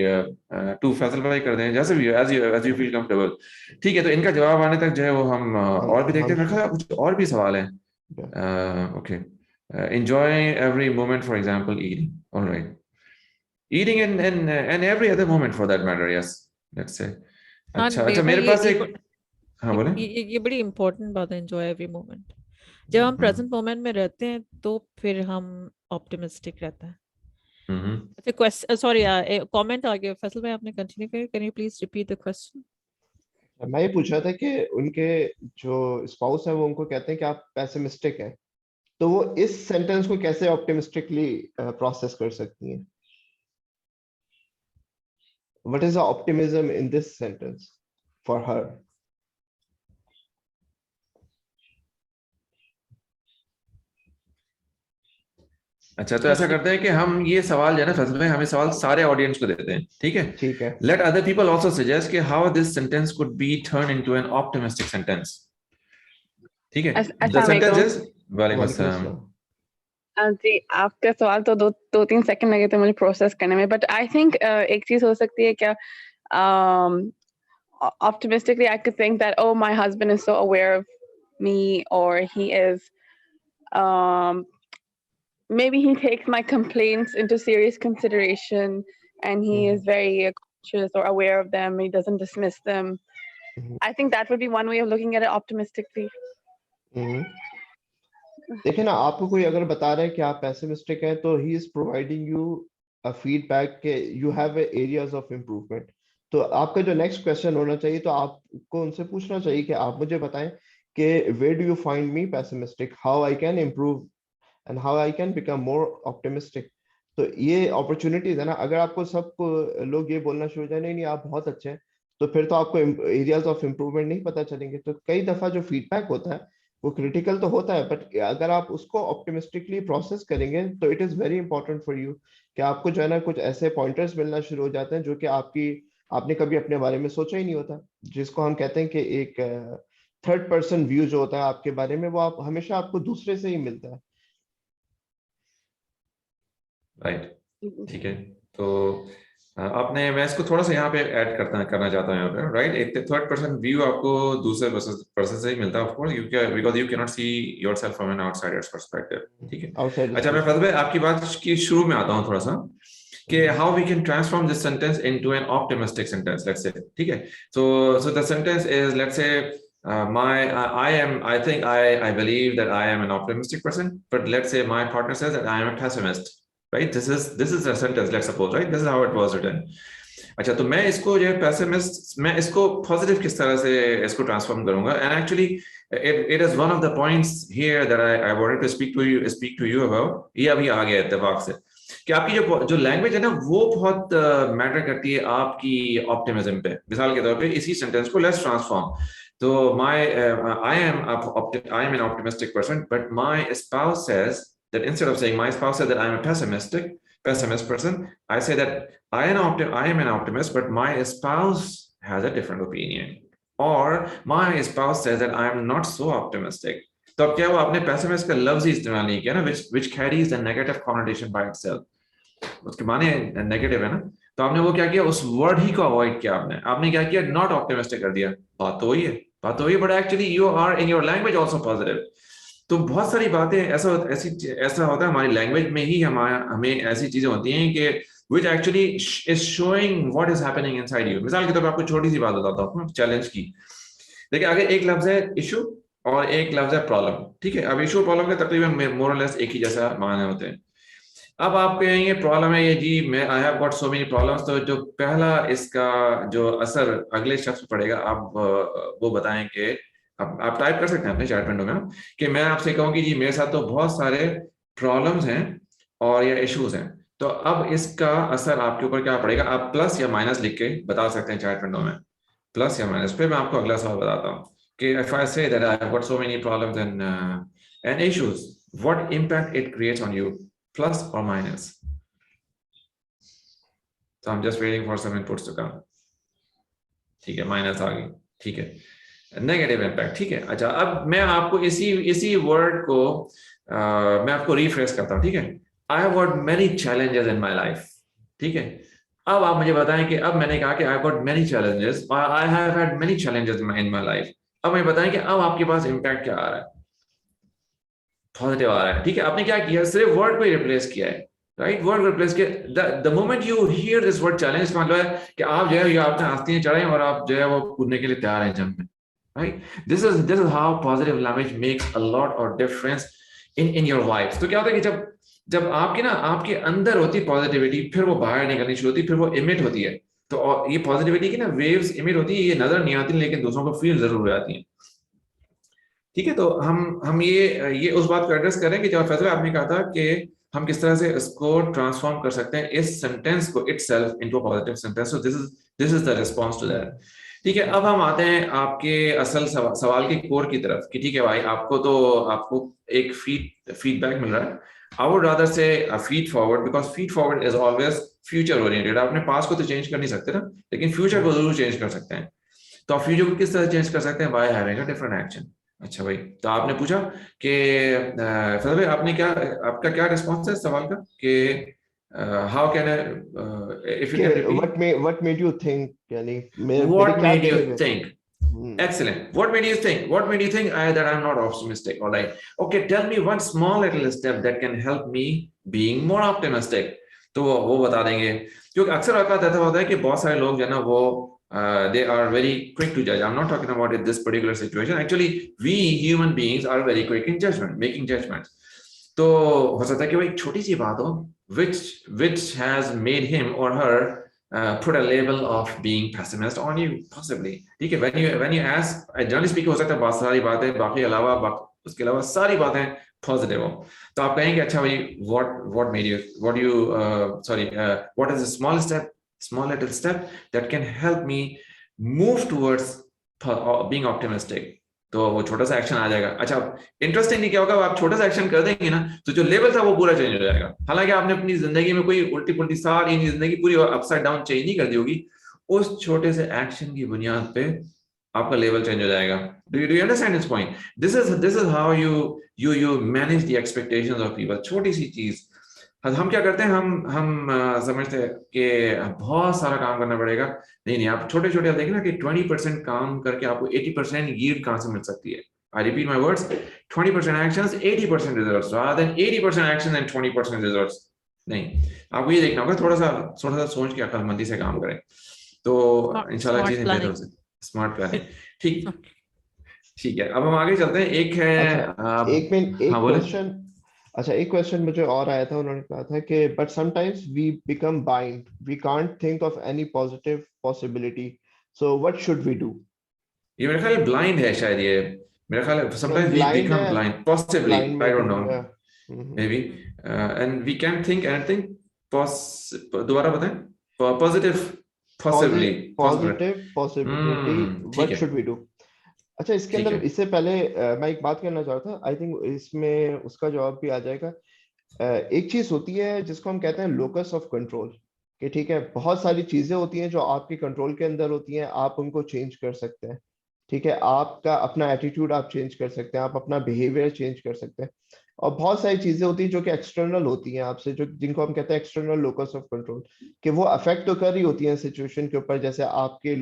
टू फैसल भाई कर दें, जैसे भी एज यू फील कंफर्टेबल। ठीक है, तो इनका जवाब आने तक जो है वो हम और भी देखते हैं। मेरे ख्याल कुछ और भी सवाल है। Okay, enjoy every moment, for example eating, all right, eating and every other moment for that matter, yes, let's say। हाँ अच्छा देव अच्छा, भाई, मेरे पास एक, हाँ बोले। ये बड़ी इंपॉर्टेंट बात है, एंजॉय एवरी मोमेंट। जब हम प्रेजेंट मोमेंट में रहते हैं तो फिर हम ऑप्टिमिस्टिक रहते हैं। अच्छा, क्वेश्चन, सॉरी, कमेंट आ गया फैसल भाई, आपने कंटिन्यू करिए। Can you please repeat the question? मैं ये पूछ रहा था कि उनके जो स्पाउस है वो उनको कहते हैं कि आप पेसिमिस्टिक है, तो वो इस सेंटेंस को कैसे ऑप्टिमिस्टिकली प्रोसेस कर सकती हैं? What is the optimism in this sentence for her? अच्छा, तो ऐसा करते हैं कि हम ये सवाल जो है ना फैसल भाई, हमें सवाल सारे ऑडियंस को देते हैं, ठीक है? ठीक है। Let other people also suggest कि how this sentence could be turn into an optimistic sentence. ठीक है, द सेंटेंस अस्सलामुअलैकुम। इज, वालेकुम वालेकुम अस्सलाम। अस्सलाम। जी, आपका सवाल तो दो तीन सेकंड लगे थे मुझे प्रोसेस करने में, बट आई थिंक एक चीज हो सकती है क्या, optimistically I could think that, oh, my husband is so aware of me, or he is maybe he takes my complaints into serious consideration, and he is very conscious or aware of them, he doesn't dismiss them. I think that would be one way of looking at it optimistically. देखिए ना, आपको कोई अगर बता रहा है कि आप पेसिमिस्टिक हैं, तो he is providing you a feedback के you have areas of improvement. तो आपका जो नेक्स्ट क्वेश्चन होना चाहिए, तो आपको उनसे पूछना चाहिए कि आप मुझे बताएं कि where do you find me pessimistic, how I can improve and how I can become more optimistic. तो ये अपॉर्चुनिटीज है ना। अगर आपको सबको लोग ये बोलना शुरू हो जाए नहीं नहीं आप बहुत अच्छे हैं, तो फिर तो आपको एरियाज ऑफ इम्प्रूवमेंट नहीं पता चलेंगे। तो कई दफा जो फीडबैक होता है वो क्रिटिकल तो होता है, बट अगर आप उसको ऑप्टिमिस्टिकली प्रोसेस करेंगे तो it is very important for you कि आपको जो है ना कुछ ऐसे पॉइंटर्स मिलना शुरू हो जाते हैं जो कि आपने कभी अपने बारे में सोचा ही नहीं होता, जिसको हम कहते हैं कि एक थर्ड पर्सन व्यू जो होता है आपके बारे में, वो आप हमेशा आपको दूसरे से ही मिलता है। राइट, ठीक है। तो आपने, मैं इसको थोड़ा सा यहाँ पे ऐड करना चाहता हूँ यहाँ पे, राइट। एक थर्ड पर्सन व्यू आपको दूसरे पर्सन से ही मिलता है, of course, because you can not see yourself from an outsider's perspective. ठीक है, अच्छा, मैं फैसल भाई आपकी बात की शुरू में आता हूँ थोड़ा सा कि how we can transform this sentence into an optimistic sentence, let's say. ठीक है, so the sentence is, let's say, I think I believe that I am an optimistic person, but let's say my partner says that I am a pessimist, right? This is a sentence, let's suppose, right? This is how it was written. अच्छा, तो मैं इसको जो है pessimist, मैं इसको positive किस तरह से इसको transform करूंगा? And actually it is one of the points here that I wanted to speak to you about. ये अभी आ गया इत्तेफाक से कि आपकी जो लैंग्वेज है ना वो बहुत मैटर करती है आपकी ऑप्टिमिज्म पे। मिसाल के तौर पे इसी सेंटेंस को लेट्स ट्रांसफॉर्म। तो I am an optimistic person, but my spouse says that instead of saying my spouse says that I am a pessimist person, I say that I am an optimist, but my spouse has a different opinion, or my spouse says that I am not so optimistic. तो अब क्या हुआ, आपने pessimist का लफ्ज ही इस्तेमाल नहीं किया ना, which carries a negative connotation by itself, उसके माने नेगेटिव है ना। तो आपने वो क्या किया, उस वर्ड ही को अवॉइड किया, आपने क्या किया, नॉट ऑप्टिमिस्टिक कर दिया। बात तो वही है, but actually you are in your language also positive. तो बहुत सारी बातें ऐसा होता है हमारी लैंग्वेज में ही, हमें ऐसी चीजें होती हैं कि which actually is showing what is happening inside you। मिसाल के तौर पर आपको छोटी सी बात बताता हूँ चैलेंज की। देखिए, आगे एक लफ्ज है इशू और एक लफ्ज है प्रॉब्लम। ठीक है, अब इशू प्रॉब्लम के तकरीबन मोर और लेस एक ही जैसा मायने होते हैं। अब आप कहेंगे प्रॉब्लम है ये जी, मैं I have got so many problems, तो जो पहला इसका जो असर अगले शख्स पर पड़ेगा, आप वो बताएं कि आप टाइप कर सकते हैं अपने चैट विंडो में कि मैं आपसे कहूँ कि जी मेरे साथ तो बहुत सारे प्रॉब्लम्स हैं और या इश्यूज हैं, तो अब इसका असर आपके ऊपर क्या पड़ेगा। आप प्लस या माइनस लिख के बता सकते हैं चैट विंडो में, प्लस या माइनस। फिर मैं आपको अगला सवाल बताता हूँ कि if I say that I've got so many problems and issues, what impact it creates on you, plus or minus? So I'm just waiting for some inputs to come. ठीक है, माइनस आ गई, ठीक है, नेगेटिव इम्पैक्ट, ठीक है। अच्छा, अब मैं आपको इसी वर्ड को मैं आपको रिफ्रेश करता हूँ, ठीक है। I have got many challenges in my life, ठीक है। अब आप मुझे बताएं कि अब मैंने कहा कि I have got many challenges, I have had many challenges in my life. अब मुझे बताएं कि अब आपके पास इम्पैक्ट क्या आ रहा है, पॉजिटिव आ रहा है, ठीक है। आपने क्या किया, सिर्फ वर्ड को रिप्लेस किया है, राइट, वर्ड रिप्लेस किया। The moment you here this word challenge, मतलब है कि आप जो है आपने आस्तीनें चढ़े और आप जो है वो कूदने के लिए तैयार हैं जंग में, right. This is how positive language makes a lot of difference in your life. तो क्या होता है कि जब आपकी ना आपके अंदर होती पॉजिटिविटी, फिर वो बाहर निकलनी शुरू होती, फिर वो इमिट होती है। तो ये पॉजिटिविटी की ना वेव्स इमिट होती है, ये नजर नहीं आती लेकिन दूसरों को फील जरूर हो जाती है, ठीक है। तो हम ये उस बात को एड्रेस करें कि जब फैजल आपने कहा था कि हम किस तरह से इसको ट्रांसफॉर्म कर सकते हैं, इस सेंटेंस को itself into a positive sentence. So this is the response to that, ठीक है। अब हम आते हैं आपके असल सवाल के कोर की तरफ कि ठीक है भाई, आपको एक फीडबैक मिल रहा है। आई वुड रादर से feed forward, because feed forward is always future oriented. आपने पास्ट को तो चेंज कर नहीं सकते ना, लेकिन फ्यूचर को जरूर चेंज कर सकते हैं। तो आप फ्यूचर को किस तरह चेंज कर सकते हैं, by having a different action. अच्छा भाई, तो आपने पूछा कि फैजल भाई आपका क्या रिस्पॉन्स है सवाल का कि how can if you can repeat what made you think, यानी मेरे what क्या made you कहने में think? Excellent. What made you think? What made you think that I'm not optimistic? All right. Okay, tell me one small little step that can help me being more optimistic. तो वो बता देंगे, क्योंकि अक्सर औकात ऐसा होता है कि बहुत सारे लोग जो है ना वो they are very quick to judge. I'm not talking about it, this particular situation. Actually, we human beings are very quick in judgment, making judgments. तो हो सकता है कि वो एक छोटी सी बात हो which has made him or her put a label of being pessimist on you, possibly, ठीक है। when you ask, generally speaking, हो सकता है बहुत सारी बातें बाकी उसके अलावा सारी बातें पॉजिटिव हो, तो आप कहेंगे अच्छा भाई what is a small little step that can help me move towards being optimistic। तो वो छोटा सा एक्शन आ जाएगा। अच्छा, इंटरेस्टिंगली क्या होगा, आप छोटा सा एक्शन कर देंगे ना तो जो लेवल था वो पूरा चेंज हो जाएगा। हालांकि आपने अपनी जिंदगी में कोई उल्टी पुल्टी सारी जिंदगी पूरी अपसाइड डाउन चेंज नहीं कर दी होगी, उस छोटे से एक्शन की बुनियाद पे आपका लेवल चेंज हो जाएगा। Do you understand this point? This is how you manage the expectations of people. छोटी सी चीज, हम क्या करते हैं, हम समझते हैं कि बहुत सारा काम करना पड़ेगा। नहीं, आप छोटे छोटे आप देखें ना कि 20% काम करके आपको 80% यील्ड कहां से मिल सकती है। I repeat my words, 20% actions, 80% results, rather than 80% action and 20% results। नहीं, आपको ये देखना होगा, थोड़ा सा सोच के अक्लमंदी से काम करें, तो इंशाल्लाह चीजें बेहतर हो सकती। स्मार्ट प्लानिंग, ठीक है। अब हम आगे चलते हैं। एक है एक क्वेश्चन मुझे और आया था। उन्होंने कहा था कि but sometimes we become blind, we can't think of any positive possibility, so what should we do? ये मेरे ख्याल ब्लाइंड है शायद, ये मेरे ख्याल sometimes we become blind, possibly, I don't know, maybe, and we can't think anything दोबारा बताएं, positive possibility, what should we do? अच्छा, इसके अंदर इससे पहले मैं एक बात कहना चाहता था, आई थिंक इसमें उसका जवाब भी आ जाएगा। एक चीज होती है जिसको हम कहते हैं लोकस ऑफ कंट्रोल, कि ठीक है, बहुत सारी चीजें होती हैं जो आपके कंट्रोल के अंदर होती हैं, आप उनको चेंज कर सकते हैं, ठीक है। आपका अपना एटीट्यूड आप चेंज कर सकते हैं, आप अपना बिहेवियर चेंज कर सकते हैं। और बहुत सारी चीजें होती हैं जो कि एक्सटर्नल होती हैं आपसे, जो जिनको हम कहते हैं एक्सटर्नल लोकस ऑफ कंट्रोल, कि वो अफेक्ट तो कर रही होती हैं सिचुएशन के ऊपर, जैसे आपके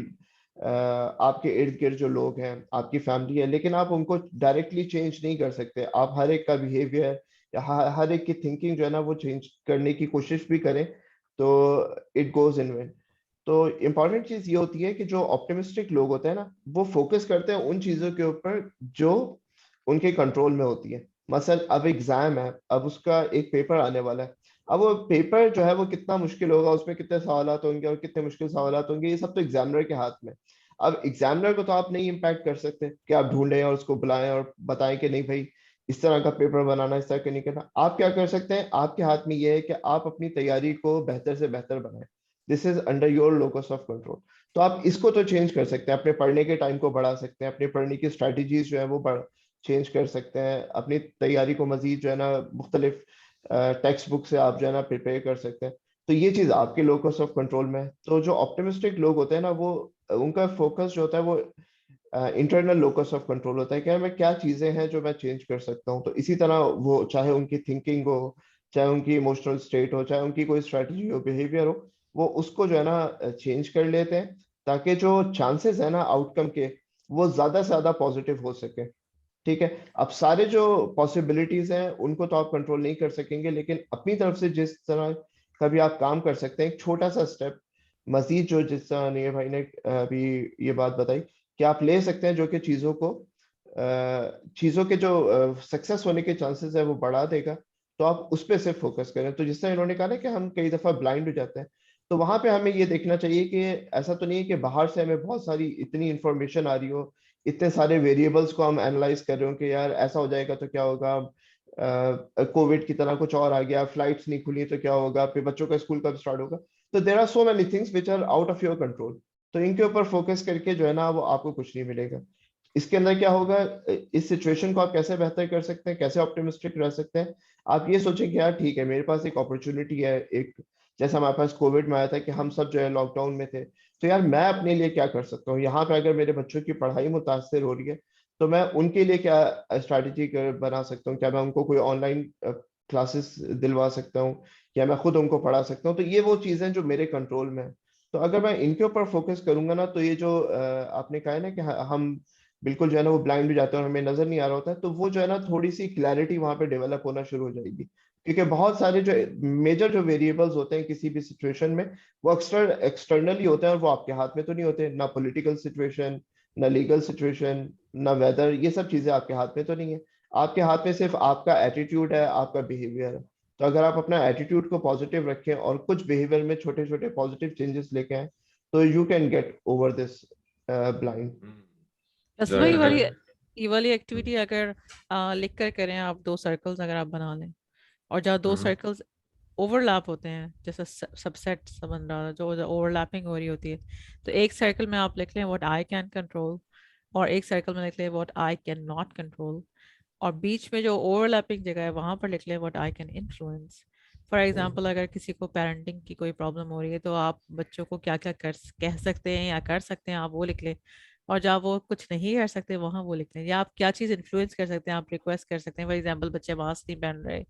इर्द गिर्द जो लोग हैं, आपकी फैमिली है, लेकिन आप उनको डायरेक्टली चेंज नहीं कर सकते। आप हर एक का बिहेवियर या हर एक की थिंकिंग जो है ना वो चेंज करने की कोशिश भी करें तो इट गोज इन वेन। तो इम्पॉर्टेंट चीज ये होती है कि जो ऑप्टिमिस्टिक लोग होते हैं ना, वो फोकस करते हैं उन चीजों के ऊपर जो उनके कंट्रोल में होती है। मसलन अब एग्जाम है, अब उसका एक पेपर आने वाला है, अब वो पेपर जो है वो कितना मुश्किल होगा, उसमें कितने सवालात होंगे और कितने मुश्किल सवालात होंगे, ये सब तो एग्जामिनर के हाथ में। अब एग्जामिनर को तो आप नहीं इम्पैक्ट कर सकते कि आप ढूंढें और उसको बुलाएं और बताएं कि नहीं भाई इस तरह का पेपर बनाना, इस तरह का नहीं करना। आप क्या कर सकते हैं, आपके हाथ में ये है कि आप अपनी तैयारी को बेहतर से बेहतर बनाएं। This is under your locus of control. तो आप इसको तो चेंज कर सकते हैं, अपने पढ़ने के टाइम को बढ़ा सकते हैं, अपने पढ़ने की स्ट्रेटजीज जो है वो चेंज कर सकते हैं, अपनी तैयारी को मजीद जो है ना मुख्तलिफ टेक्स्ट बुक से आप जो है ना प्रिपेयर कर सकते हैं। तो ये चीज आपके लोकस ऑफ कंट्रोल में है। तो जो ऑप्टिमिस्टिक लोग होते हैं ना, वो उनका फोकस जो होता है वो इंटरनल लोकस ऑफ कंट्रोल होता है, क्या मैं क्या चीजें हैं जो मैं चेंज कर सकता हूँ। तो इसी तरह वो चाहे उनकी थिंकिंग हो, चाहे उनकी इमोशनल स्टेट हो, चाहे उनकी कोई स्ट्रेटजी हो, बिहेवियर हो, वो उसको जो है ना चेंज कर लेते हैं, ताकि जो चांसेस है ना आउटकम के, वो ज्यादा से ज्यादा पॉजिटिव हो सके। ठीक है, अब सारे जो पॉसिबिलिटीज हैं उनको तो आप कंट्रोल नहीं कर सकेंगे, लेकिन अपनी तरफ से जिस तरह का भी आप काम कर सकते हैं, एक छोटा सा स्टेप मजीद, जो जिस तरह नीर भाई ने अभी ये बात बताई कि आप ले सकते हैं, जो कि चीजों के जो सक्सेस होने के चांसेस है वो बढ़ा देगा। तो आप उस पर सिर्फ फोकस करें। तो जिस तरह इन्होंने कहा ना कि हम कई दफा ब्लाइंड हो जाते हैं, तो वहां पे हमें ये देखना चाहिए कि ऐसा तो नहीं है कि बाहर से हमें बहुत सारी इतनी इंफॉर्मेशन आ रही हो, इतने सारे वेरिएबल्स को हम एनालाइज कर रहे हो कि यार ऐसा हो जाएगा तो क्या होगा, कोविड की तरह कुछ और आ गया, फ्लाइट्स नहीं खुली तो क्या होगा, फिर बच्चों का स्कूल कब स्टार्ट होगा। तो there are so many things which are out of your control. तो इनके ऊपर फोकस करके जो है ना वो आपको कुछ नहीं मिलेगा। इसके अंदर क्या होगा, इस सिचुएशन को आप कैसे बेहतर कर सकते हैं, कैसे ऑप्टिमिस्टिक रह सकते हैं। आप ये सोचें कि यार ठीक है, मेरे पास एक अपॉर्चुनिटी है, एक जैसा हमारे पास कोविड में आया था कि हम सब जो है लॉकडाउन में थे, तो यार मैं अपने लिए क्या कर सकता हूँ। यहाँ पे अगर मेरे बच्चों की पढ़ाई मुतासर हो रही है, तो मैं उनके लिए क्या स्ट्रैटेजी बना सकता हूँ। क्या मैं उनको कोई ऑनलाइन क्लासेस दिलवा सकता हूँ, या मैं खुद उनको पढ़ा सकता हूँ। तो ये वो चीजें जो मेरे कंट्रोल में है। तो अगर मैं इनके ऊपर फोकस करूंगा ना, तो ये जो आपने कहा है ना कि हम बिल्कुल जो है ना वो ब्लाइंड हो जाते हैं और हमें नजर नहीं आ रहा होता है, तो वो जो है ना थोड़ी सी क्लैरिटी वहां पे डेवलप होना शुरू हो जाएगी। क्योंकि बहुत सारे जो मेजर जो वेरिएबल्स होते हैं किसी भी सिचुएशन में, वो एक्सटर्नली होते हैं और वो आपके हाथ में तो नहीं होते। ना पॉलिटिकल सिचुएशन, ना लीगल सिचुएशन, ना वेदर, ये सब चीजें आपके हाथ में तो नहीं है। आपके हाथ में सिर्फ आपका एटीट्यूड है, आपका बिहेवियर है। तो अगर आप अपना एटीट्यूड को पॉजिटिव रखें और कुछ बिहेवियर में छोटे छोटे पॉजिटिव चेंजेस लेके आए, तो you can get over this blind. बस जाहिर है। ये वाली एक्टिविटी अगर लिख कर करें आप, 2 सर्कल्स अगर आप बना लें, और जहाँ 2 सर्कल्स ओवरलैप होते हैं, जैसे सबसेट बन रहा जो ओवरलैपिंग हो रही होती है, तो एक सर्कल में आप लिख लें व्हाट आई कैन कंट्रोल, और एक सर्कल में लिख लें what I can not control, और बीच में जो ओवरलैपिंग जगह है वहां पर लिख लें what I can influence. For example, अगर किसी को पेरेंटिंग की कोई प्रॉब्लम हो रही है, तो आप बच्चों को क्या क्या कह सकते हैं या कर सकते हैं, आप वो लिख लें। और जहाँ वो कुछ नहीं कर सकते वहां वो लिख लें। या आप क्या चीज़ इन्फ्लुएंस कर सकते हैं, आप रिक्वेस्ट कर सकते हैं। फॉर एग्जांपल, बच्चे मास्क नहीं पहन रहे,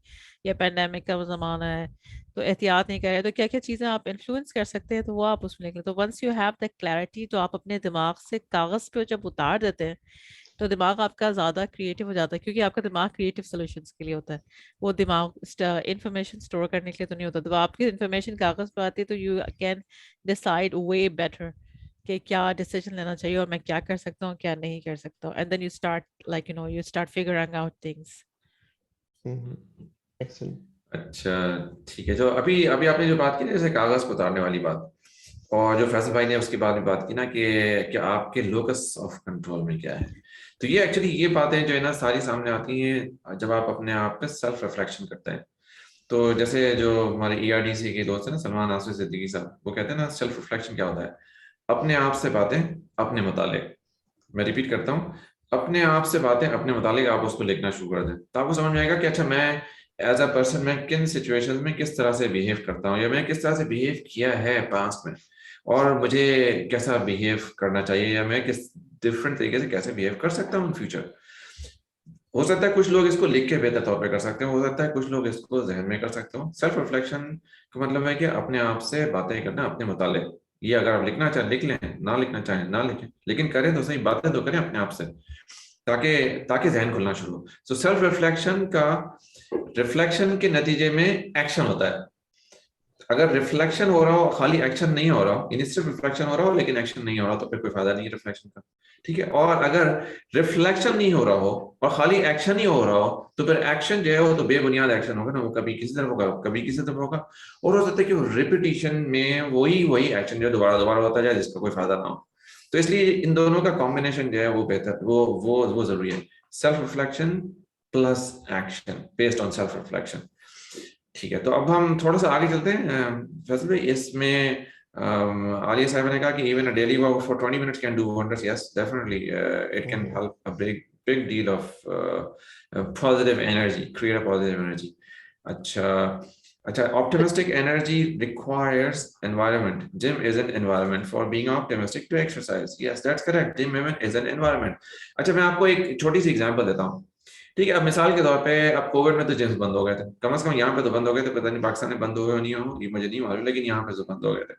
या पेंडेमिक का ज़माना है तो एहतियात नहीं कर रहे, तो क्या क्या चीज़ें आप इन्फ्लुएंस कर सकते हैं, तो वो आप उसमें लिख लें। तो once you have the clarity, तो आप अपने दिमाग से कागज़ पे जब उतार देते हैं, तो दिमाग आपका ज़्यादा क्रिएटिव हो जाता है, क्योंकि आपका दिमाग क्रिएटिव सॉल्यूशंस के लिए होता है। वो दिमाग इंफॉर्मेशन स्टोर करने के लिए तो नहीं होता। तो आपकी इंफॉर्मेशन कागज़ पे आती है, तो you can decide way better कि क्या डिसीजन लेना चाहिए और मैं क्या कर सकता हूँ, क्या नहीं कर सकता हूँ। And then you start you start figuring out things. Excellent. अच्छा, ठीक है। जो अभी अभी आपने जो बात की ना, जैसे कागज को उतारने वाली बात, और जो फैसल भाई ने उसके बाद में बात की ना कि आपके लोकस ऑफ कंट्रोल में क्या है, तो ये एक्चुअली ये बातें जो है ना सारी सामने आती हैं जब आप अपने आप पे सेल्फ रिफ्लेक्शन करते हैं। तो जैसे जो हमारे ERDC के दोस्त हैं ना, सलमान आसिफ सिद्दीकी साहब, वो कहते हैं ना सेल्फ रिफ्लेक्शन क्या होता है, अपने आप से बातें अपने मुतालिक। मैं रिपीट करता हूँ, अपने आप से बातें अपने मुतालिक आप उसको लिखना शुरू कर दें, तो आपको समझ में आएगा कि अच्छा, मैं एज अ पर्सन मैं किन सिचुएशंस में किस तरह से बिहेव करता हूँ, या मैं किस तरह से बिहेव किया है पास्ट में, और मुझे कैसा बिहेव करना चाहिए, या मैं किस डिफरेंट तरीके से कैसे बिहेव कर सकता हूँ इन फ्यूचर। हो सकता है कुछ लोग इसको लिख के बेहतर तौर पे कर सकते हैं, हो सकता है कुछ लोग इसको जहन में कर सकते हो। सेल्फ रिफ्लेक्शन का मतलब है कि अपने आप से बातें करना अपने मुतालिक। ये अगर आप लिखना चाहें लिख लें, ना लिखना चाहें ना लिखें, लेकिन करें तो सही, बातें तो करें अपने आप से, ताकि ताकि जहन खुलना शुरू हो। सो सेल्फ रिफ्लेक्शन का, रिफ्लेक्शन के नतीजे में एक्शन होता है। अगर रिफ्लेक्शन हो रहा हो, खाली एक्शन नहीं हो रहा हो, यानी सिर्फ रिफ्लेक्शन हो रहा हो लेकिन एक्शन नहीं हो रहा, तो फिर कोई फायदा नहीं है रिफ्लेक्शन का। ठीक है। और अगर रिफ्लेक्शन नहीं हो रहा हो और खाली एक्शन ही हो रहा हो, तो फिर एक्शन जो है वो तो बेबुनियाद एक्शन होगा ना, वो कभी किसी तरफ होगा कभी किसी तरफ होगा, और हो सकता है कि वो रिपीटिशन में वही एक्शन जो दोबारा दोबारा होता जाए, जिसका कोई फायदा ना हो। तो इसलिए इन दोनों का कॉम्बिनेशन जो है वो बेहतर, वो जरूरी है। Self reflection plus action based on self reflection. ठीक है, तो अब हम थोड़ा सा आगे चलते हैं फैसल भाई। इसमें आलिया साहब ने कहा कि even a daily walk for 20 minutes can do wonders. Yes, definitely, it can help a big deal of positive energy, create a positive energy. अच्छा, optimistic energy requires environment. Gym is an environment for being optimistic to exercise. Yes, that's correct. Gym is an environment. अच्छा, मैं आपको एक छोटी सी example देता हूँ. ठीक है, अब मिसाल के तौर पे अब कोविड में तो जिम्स बंद हो गए थे, कम से कम यहाँ पे तो बंद हो गए थे, पता नहीं पाकिस्तान में बंद हो गए नहीं हो, ये मुझे नहीं मालूम, लेकिन यहाँ पे तो बंद हो गए थे,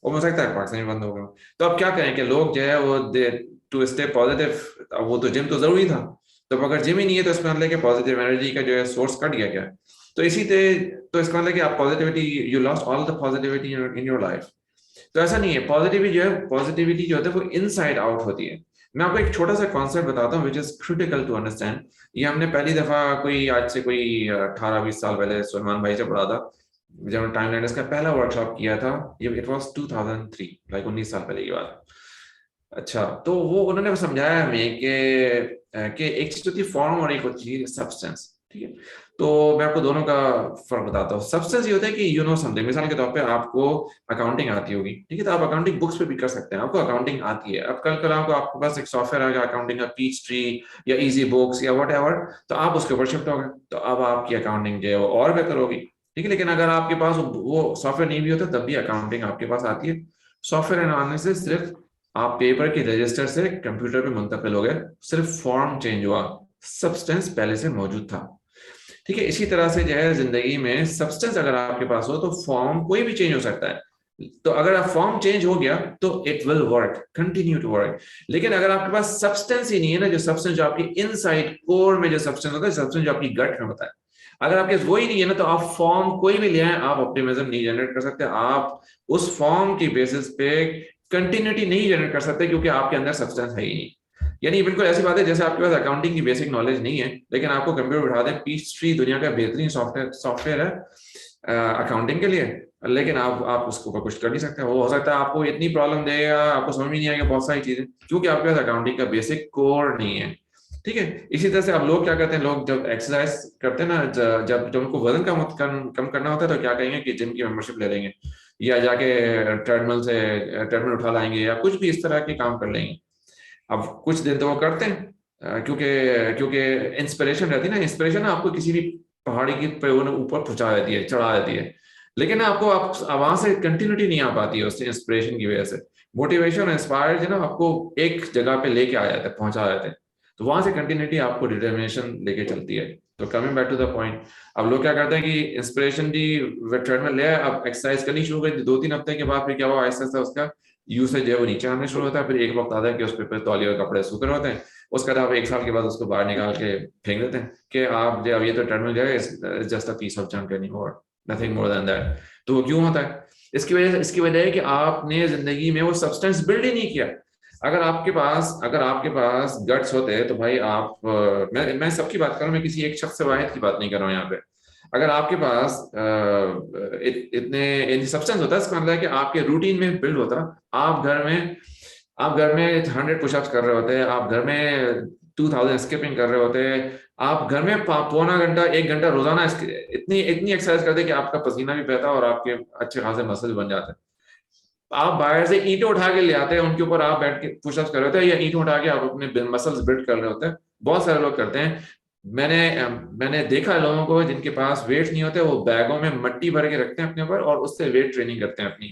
और हो सकता है पाकिस्तान में बंद हो गए. तो अब क्या करें कि लोग जो है वो टू स्टे पॉजिटिव, वो तो जिम तो जरूरी था, तो अगर जिम ही नहीं है तो इसमें मतलब कि पॉजिटिव एनर्जी का जो है सोर्स कट गया क्या. तो इसी तो इसका मतलब कि आप positivity, you lost all the positivity in your life. तो ऐसा नहीं है, पॉजिटिविटी जो है वो इनसाइड आउट होती है. मैं आपको एक छोटा सा कॉन्सेप्ट बताता हूँ which is critical to understand. ये हमने पहली दफा आज से कोई 18-20 साल पहले सलमान भाई से पढ़ा था, जब टाइमलाइन का पहला वर्कशॉप किया था. ये इट वाज 2003, लाइक 19 साल पहले की बात. अच्छा, तो वो उन्होंने समझाया हमें कि एक चीज होती है फॉर्म और एक होती है सब्सटेंस. ठीक है, तो मैं आपको दोनों का फर्क बताता हूँ. सब्सटेंस ये होता है कि यू नो समथिंग. मिसाल के तौर पे आपको अकाउंटिंग आती होगी, ठीक है, तो आप अकाउंटिंग बुक्स पे भी कर सकते हैं, आपको अकाउंटिंग आती है. अब कल आपके पास एक सॉफ्टवेयर आएगा अकाउंटिंग का, पीच ट्री या इजी बुक्स या वट एवर, तो आप उसके ऊपर शिफ्ट हो गए, तो अब आपकी अकाउंटिंग जो है वो और बेहतर होगी. ठीक है, लेकिन अगर आपके पास वो सॉफ्टवेयर नहीं भी होता तब भी अकाउंटिंग आपके पास आती है. सॉफ्टवेयर आने से सिर्फ आप पेपर के रजिस्टर से कंप्यूटर पे मुंतकिल हो गए, सिर्फ फॉर्म चेंज हुआ, सब्सटेंस पहले से मौजूद था. ठीक है, इसी तरह से जो है जिंदगी में सब्सटेंस अगर आपके पास हो तो फॉर्म कोई भी चेंज हो सकता है. तो अगर आप फॉर्म चेंज हो गया तो it will work, continue to work. लेकिन अगर आपके पास सब्सटेंस ही नहीं है ना, जो सब्सटेंस जो आपकी इनसाइड कोर में जो सब्सटेंस होता है, सब्सटेंस जो आपकी गट में होता है, अगर आपके वो ही नहीं है ना, तो आप फॉर्म कोई भी ले आए, आप ऑप्टिमिज्म नहीं जनरेट कर सकते. आप उस फॉर्म की बेसिस पे कंटिन्यूटी नहीं जनरेट कर सकते, क्योंकि आपके अंदर सब्सटेंस है ही नहीं. यानी बिल्कुल ऐसी बात है जैसे आपके पास अकाउंटिंग की बेसिक नॉलेज नहीं है, लेकिन आपको कंप्यूटर बिठा दें, पीच ट्री दुनिया का बेहतरीन सॉफ्टवेयर है अकाउंटिंग के लिए, लेकिन आप उसके ऊपर कुछ कर नहीं सकते. वो हो सकता है आपको इतनी प्रॉब्लम देगा, आपको समझ में नहीं आएगा बहुत सारी चीजें, क्योंकि आपके पास अकाउंटिंग का बेसिक कोर नहीं है. ठीक है, इसी तरह से अब लोग क्या करते हैं, लोग जब एक्सरसाइज करते हैं ना, जब उनको वजन कम करना होता है, तो क्या करेंगे कि जिम की मेंबरशिप ले लेंगे, या जाके ट्रेडमिल उठा लाएंगे, या कुछ भी इस तरह के काम कर लेंगे. अब कुछ दिन तो वो करते हैं क्योंकि इंस्पिरेशन रहती है ना. इंस्पिरेशन ना आपको किसी भी पहाड़ी की पे ऊपर पहुंचा देती है, चढ़ा देती है, लेकिन आपको वहां से कंटिन्यूटी नहीं आ पाती है उससे इंस्पिरेशन की वजह से. मोटिवेशन इंस्पायर जो ना आपको एक जगह पे लेके आ जाते हैं, पहुंचा जाते हैं, तो वहां से कंटिन्यूटी आपको डिटर्मिनेशन लेके चलती है. तो coming back to the point, अब लोग क्या करते हैं कि इंस्पिरेशन की ट्रेडमिल ले, अब एक्सरसाइज करनी शुरू कर दी, 2-3 हफ्ते के बाद फिर क्या हुआ, आहिस्ता आहिस्ता उसका यूसेज जो है वो नीचे आने शुरू होता है. फिर एक वक्त आता है कि उस पर तौलिए और कपड़े सूख रहे होते हैं, उसके बाद आप 1 साल के बाद उसको बाहर निकाल के फेंक देते हैं कि आप जो अब ये तो ट्रेडमिल जो है just a piece of junk anymore, nothing more than that. तो वो क्यों होता है? इसकी वजह है कि आपने जिंदगी में वो सब्सटेंस बिल्ड ही नहीं किया. अगर आपके पास गट्स होते तो भाई आप मैं सबकी बात कर रहा हूँ, मैं किसी एक शख्स से वाहिद की बात नहीं कर रहा हूँ यहाँ पे. अगर आपके पास इतने सब्सटेंस होता है, इसका मतलब है कि आपके रूटीन में बिल्ड होता. आप घर में 100 पुशअप्स कर रहे होते हैं, आप घर में 2000 स्किपिंग कर रहे होते हैं, आप घर में पौना घंटा 1 घंटा रोजाना इतनी एक्सरसाइज करते कि आपका पसीना भी बहता और आपके अच्छे खासे मसल बन जाते हैं. आप बाहर से ईंटें उठा के ले आते हैं, उनके ऊपर आप बैठ के पुशअप्स कर रहे होते हैं, या ईंटें उठा के आप अपने मसल्स बिल्ड कर रहे होते हैं. बहुत सारे लोग करते हैं. मैंने देखा है लोगों को जिनके पास वेट नहीं होते, वो बैगों में मिट्टी भर के रखते हैं अपने ऊपर और उससे वेट ट्रेनिंग करते हैं अपनी.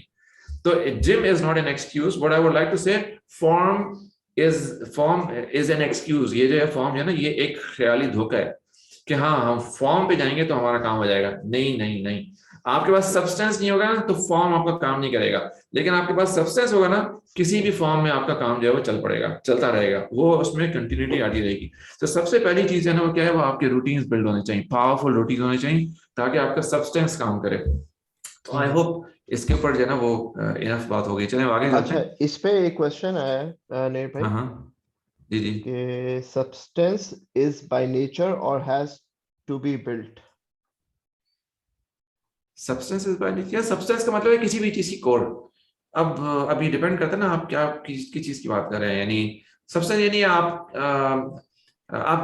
तो gym is not an excuse. What I would like to say, form is an excuse. ये जो है फॉर्म है ना, ये एक ख्याली धोखा है कि हाँ हम फॉर्म पे जाएंगे तो हमारा काम हो जाएगा. नहीं नहीं नहीं, आपके पास सब्सटेंस नहीं होगा ना तो फॉर्म आपका काम नहीं करेगा. लेकिन आपके पास सब्सटेंस होगा ना, किसी भी फॉर्म में आपका काम जो है वो चलता रहेगा, वो उसमें कंटिन्यूटी आती रहेगी. तो सबसे पहली चीज है ना वो क्या है, वो आपके रूटीन्स बिल्ड होने चाहिए, पावरफुल रूटीन होने चाहिए, ताकि आपका सब्सटेंस काम करे. तो आई होप इसके ऊपर जो है ना वो इनफ बात हो गई. चलें आगे चलते हैं. अच्छा, इस पे एक क्वेश्चन आया है नेर भाई, हाँ जी कि सब्सटेंस इज बाय नेचर और has to be built. Substance is by nature, substance का मतलब है किसी भी चीज की कोर. अब ये डिपेंड करता है ना आप क्या किस चीज की बात कर रहे हैं. यानी सब्सटेंस यानी आप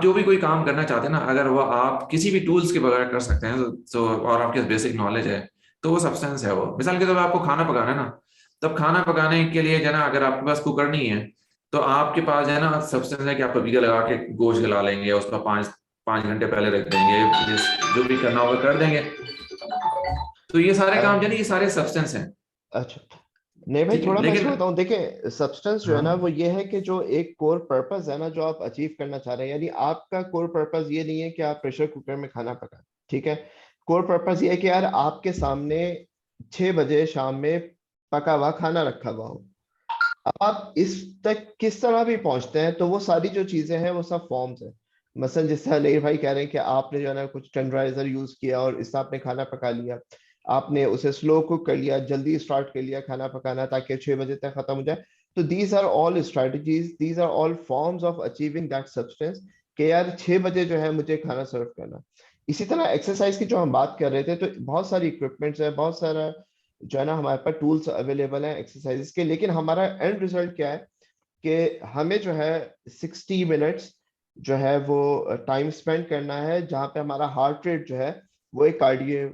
जो भी कोई काम करना चाहते हैं ना, अगर वो आप किसी भी टूल्स के बगैर कर सकते हैं तो और आपके बेसिक नॉलेज है तो वो सब्सटेंस है. वो मिसाल के तौर पर आपको खाना पकाना है ना, तब खाना पकाने के लिए जो है ना, अगर आपके पास कुकर नहीं है तो आपके पास जो है ना सब्सटेंस है कि आप पपीता लगा के गोश्त गला लेंगे, उसको 5 घंटे पहले रख देंगे, जो भी करना होगा कर देंगे। तो ये सारे काम जो है ना, ये सारे सब्सटेंस हैं। अच्छा नहीं भाई, ठीक है, थोड़ा मैं लेकिन इसमें बताऊं। देखिए सब्सटेंस जो है ना हाँ वो ये है कि जो एक कोर पर्पस है ना जो आप अचीव करना चाह रहे हैं, यानी आपका कोर पर्पस ये नहीं है कि आप प्रेशर कुकर में खाना पकाएं, ठीक है। कोर पर्पस ये है कि यार आपके सामने 6 बजे शाम में पका हुआ खाना रखा हुआ हो। अब आप इस तक किस तरह भी पहुंचते हैं तो वो सारी जो चीजें हैं वो सब फॉर्म्स है। मसलन जिस तरह लेर भाई कह रहे हैं कि आपने जो है ना कुछ टेंडराइजर यूज किया और इससे आपने खाना पका लिया, आपने उसे स्लो कुक कर लिया, जल्दी स्टार्ट कर लिया खाना पकाना ताकि 6 बजे तक खत्म हो जाए। तो these are all strategies, these are all forms of achieving that substance कि यार 6 बजे जो है मुझे खाना सर्व करना। इसी तरह एक्सरसाइज की जो हम बात कर रहे थे, तो बहुत सारी इक्विपमेंट्स है, बहुत सारा जो है ना हमारे पास टूल्स अवेलेबल हैं एक्सरसाइजेस के, लेकिन हमारा एंड रिजल्ट क्या है कि हमें जो है 60 मिनट्स जो है वो टाइम स्पेंड करना है जहाँ पे हमारा हार्ट रेट जो है वो एक cardio,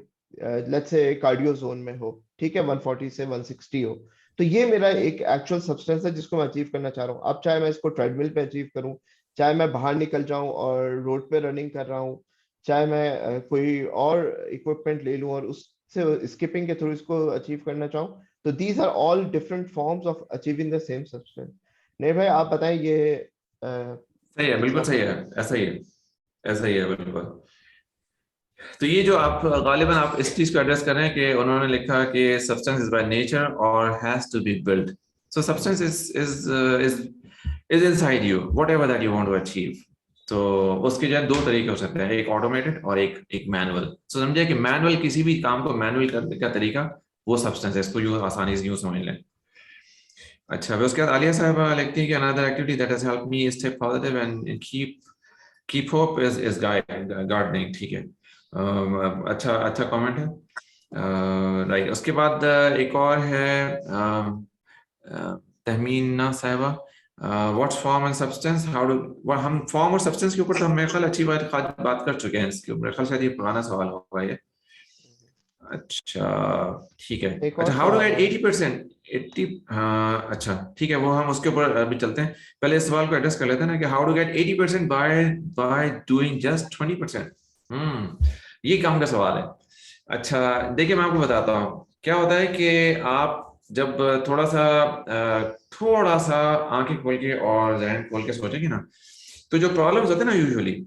let's say cardio zone में हो, ठीक है, 140 से 160 हो। तो ये मेरा एक एक्चुअल सब्सटेंस है जिसको मैं अचीव करना चाह रहा हूँ। अब चाहे मैं इसको ट्रेडमिल पे अचीव करूँ, चाहे मैं बाहर निकल जाऊं और रोड पे रनिंग कर रहा हूँ, चाहे मैं कोई और इक्विपमेंट ले लूं और उससे स्किपिंग के थ्रू इसको अचीव करना चाहूँ, तो these are all different forms of achieving the same substance. नहीं भाई आप बताएं ये सही है, बिल्कुल सही है, ऐसा ही है, ऐसा ही है बिल्कुल। तो ये जो आप गालिबन आप इस चीज को एड्रेस कर रहे हैं कि उन्होंने लिखा कि सब्सटेंस इज बाय नेचर और has to be built. So substance is inside you, whatever that you want to achieve. तो उसके जो है दो तरीके हो सकते हैं, एक ऑटोमेटेड और एक मैनुअल। सो समझिए कि मैनुअल, किसी भी काम को मैनुअल करने का तरीका वो सब्सटेंस है, इसको यूं आसानी से यूं समझ लें। अच्छा, फिर उसके बाद आलिया साहब लिखती है कि another activity that has helped me stay positive and keep hope is gardening. ठीक है, अच्छा अच्छा कमेंट है। राइट, उसके बाद एक और है तहमीना साहिबा, what's form and substance, how do, हम फॉर्म और सब्सटेंस के ऊपर तो हम मेरे ख्याल अच्छी बात कर चुके हैं इसके ऊपर। मेरे ख्याल शायद ये पुराना सवाल होगा ये। अच्छा ठीक है, एक और अच्छा, हाउ टू सवाल गेट है। 80%? 80, हाँ अच्छा ठीक है, वो हम उसके ऊपर अभी चलते हैं। पहले इस सवाल को एड्रेस कर लेते हैं ना कि how to get 80% by doing just 20%। ये काम का सवाल है। अच्छा देखिए, मैं आपको बताता हूँ क्या होता है कि आप जब थोड़ा सा आंखें खोल के और जहन खोल के सोचेंगे ना, तो जो प्रॉब्लम्स होते हैं ना यूजुअली,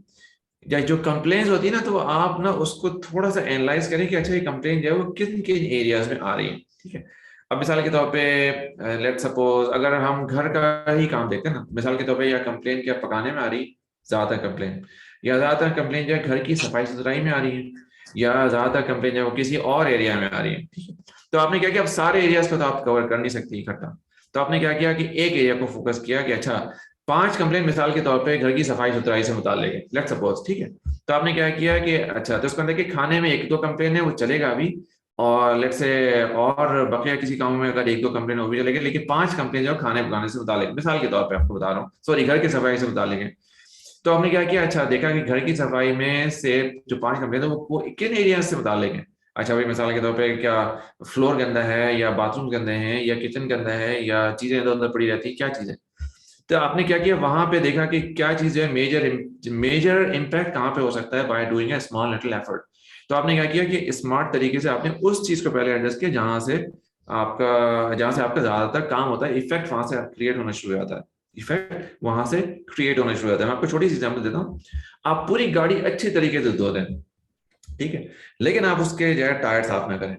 या जो कंप्लेंट्स होती है ना, तो आप ना उसको थोड़ा सा एनालाइज करें कि अच्छा ये कंप्लेंट जो है वो किन किन एरियाज में आ रही है। ठीक है, अब मिसाल के तौर पे लेट सपोज अगर हम घर का ही काम देखते हैं ना, मिसाल के तौर पे या कंप्लेंट क्या पकाने में आ रही, ज्यादातर कंप्लेंट, या ज्यादातर कंप्लेंट जो है घर की सफाई सुथराई में आ रही है, या ज्यादातर कंप्लेंट जो है वो किसी और एरिया में आ रही है। ठीक है, तो आपने क्या किया, अब सारे एरियाज को तो आप कवर कर नहीं सकते इकट्ठा, तो आपने क्या किया कि एक एरिया को फोकस किया कि अच्छा 5 कंप्लेंट मिसाल के तौर पे घर की सफाई सुथराई से मुताल्लिक है, लेट सपोज। ठीक है, तो आपने क्या किया कि अच्छा, तो उसके अंदर के खाने में 1-2 कंप्लेन है वो चलेगा अभी, और लेट से और बकिया किसी काम में अगर 1-2 कंप्लेन वो भी चलेगा, लेकिन 5 कंप्लेन जो खाने पकाने से मुताल्लिक, मिसाल के तौर पे आपको बता रहा हूँ, सॉरी घर की सफाई से मुताल्लिक है। तो हमने क्या किया, अच्छा देखा कि घर की सफाई में से जो 5 कंप्लेन है वो किन एरिया से मुताल्लिक है। अच्छा भाई, मिसाल के तौर पे क्या फ्लोर गंदा है, या बाथरूम गंदे हैं, या किचन गंदा है, या चीजें इधर उधर पड़ी रहती है, क्या चीज है। तो आपने क्या किया, वहां पे देखा कि क्या चीज है, मेजर इम्पैक्ट कहाँ पे हो सकता है by doing a small little effort. तो आपने क्या किया कि स्मार्ट तरीके से आपने उस चीज को पहले एड्रेस किया जहां से आपका ज्यादातर काम होता है, इफेक्ट वहां से क्रिएट होना शुरू हो जाता है, इफेक्ट वहां से क्रिएट होना शुरू हो जाता है। मैं आपको छोटी सी एग्जाम्पल देता हूँ, आप पूरी गाड़ी अच्छी तरीके से धो दें, ठीक है, लेकिन आप उसके जो है टायर साफ ना करें।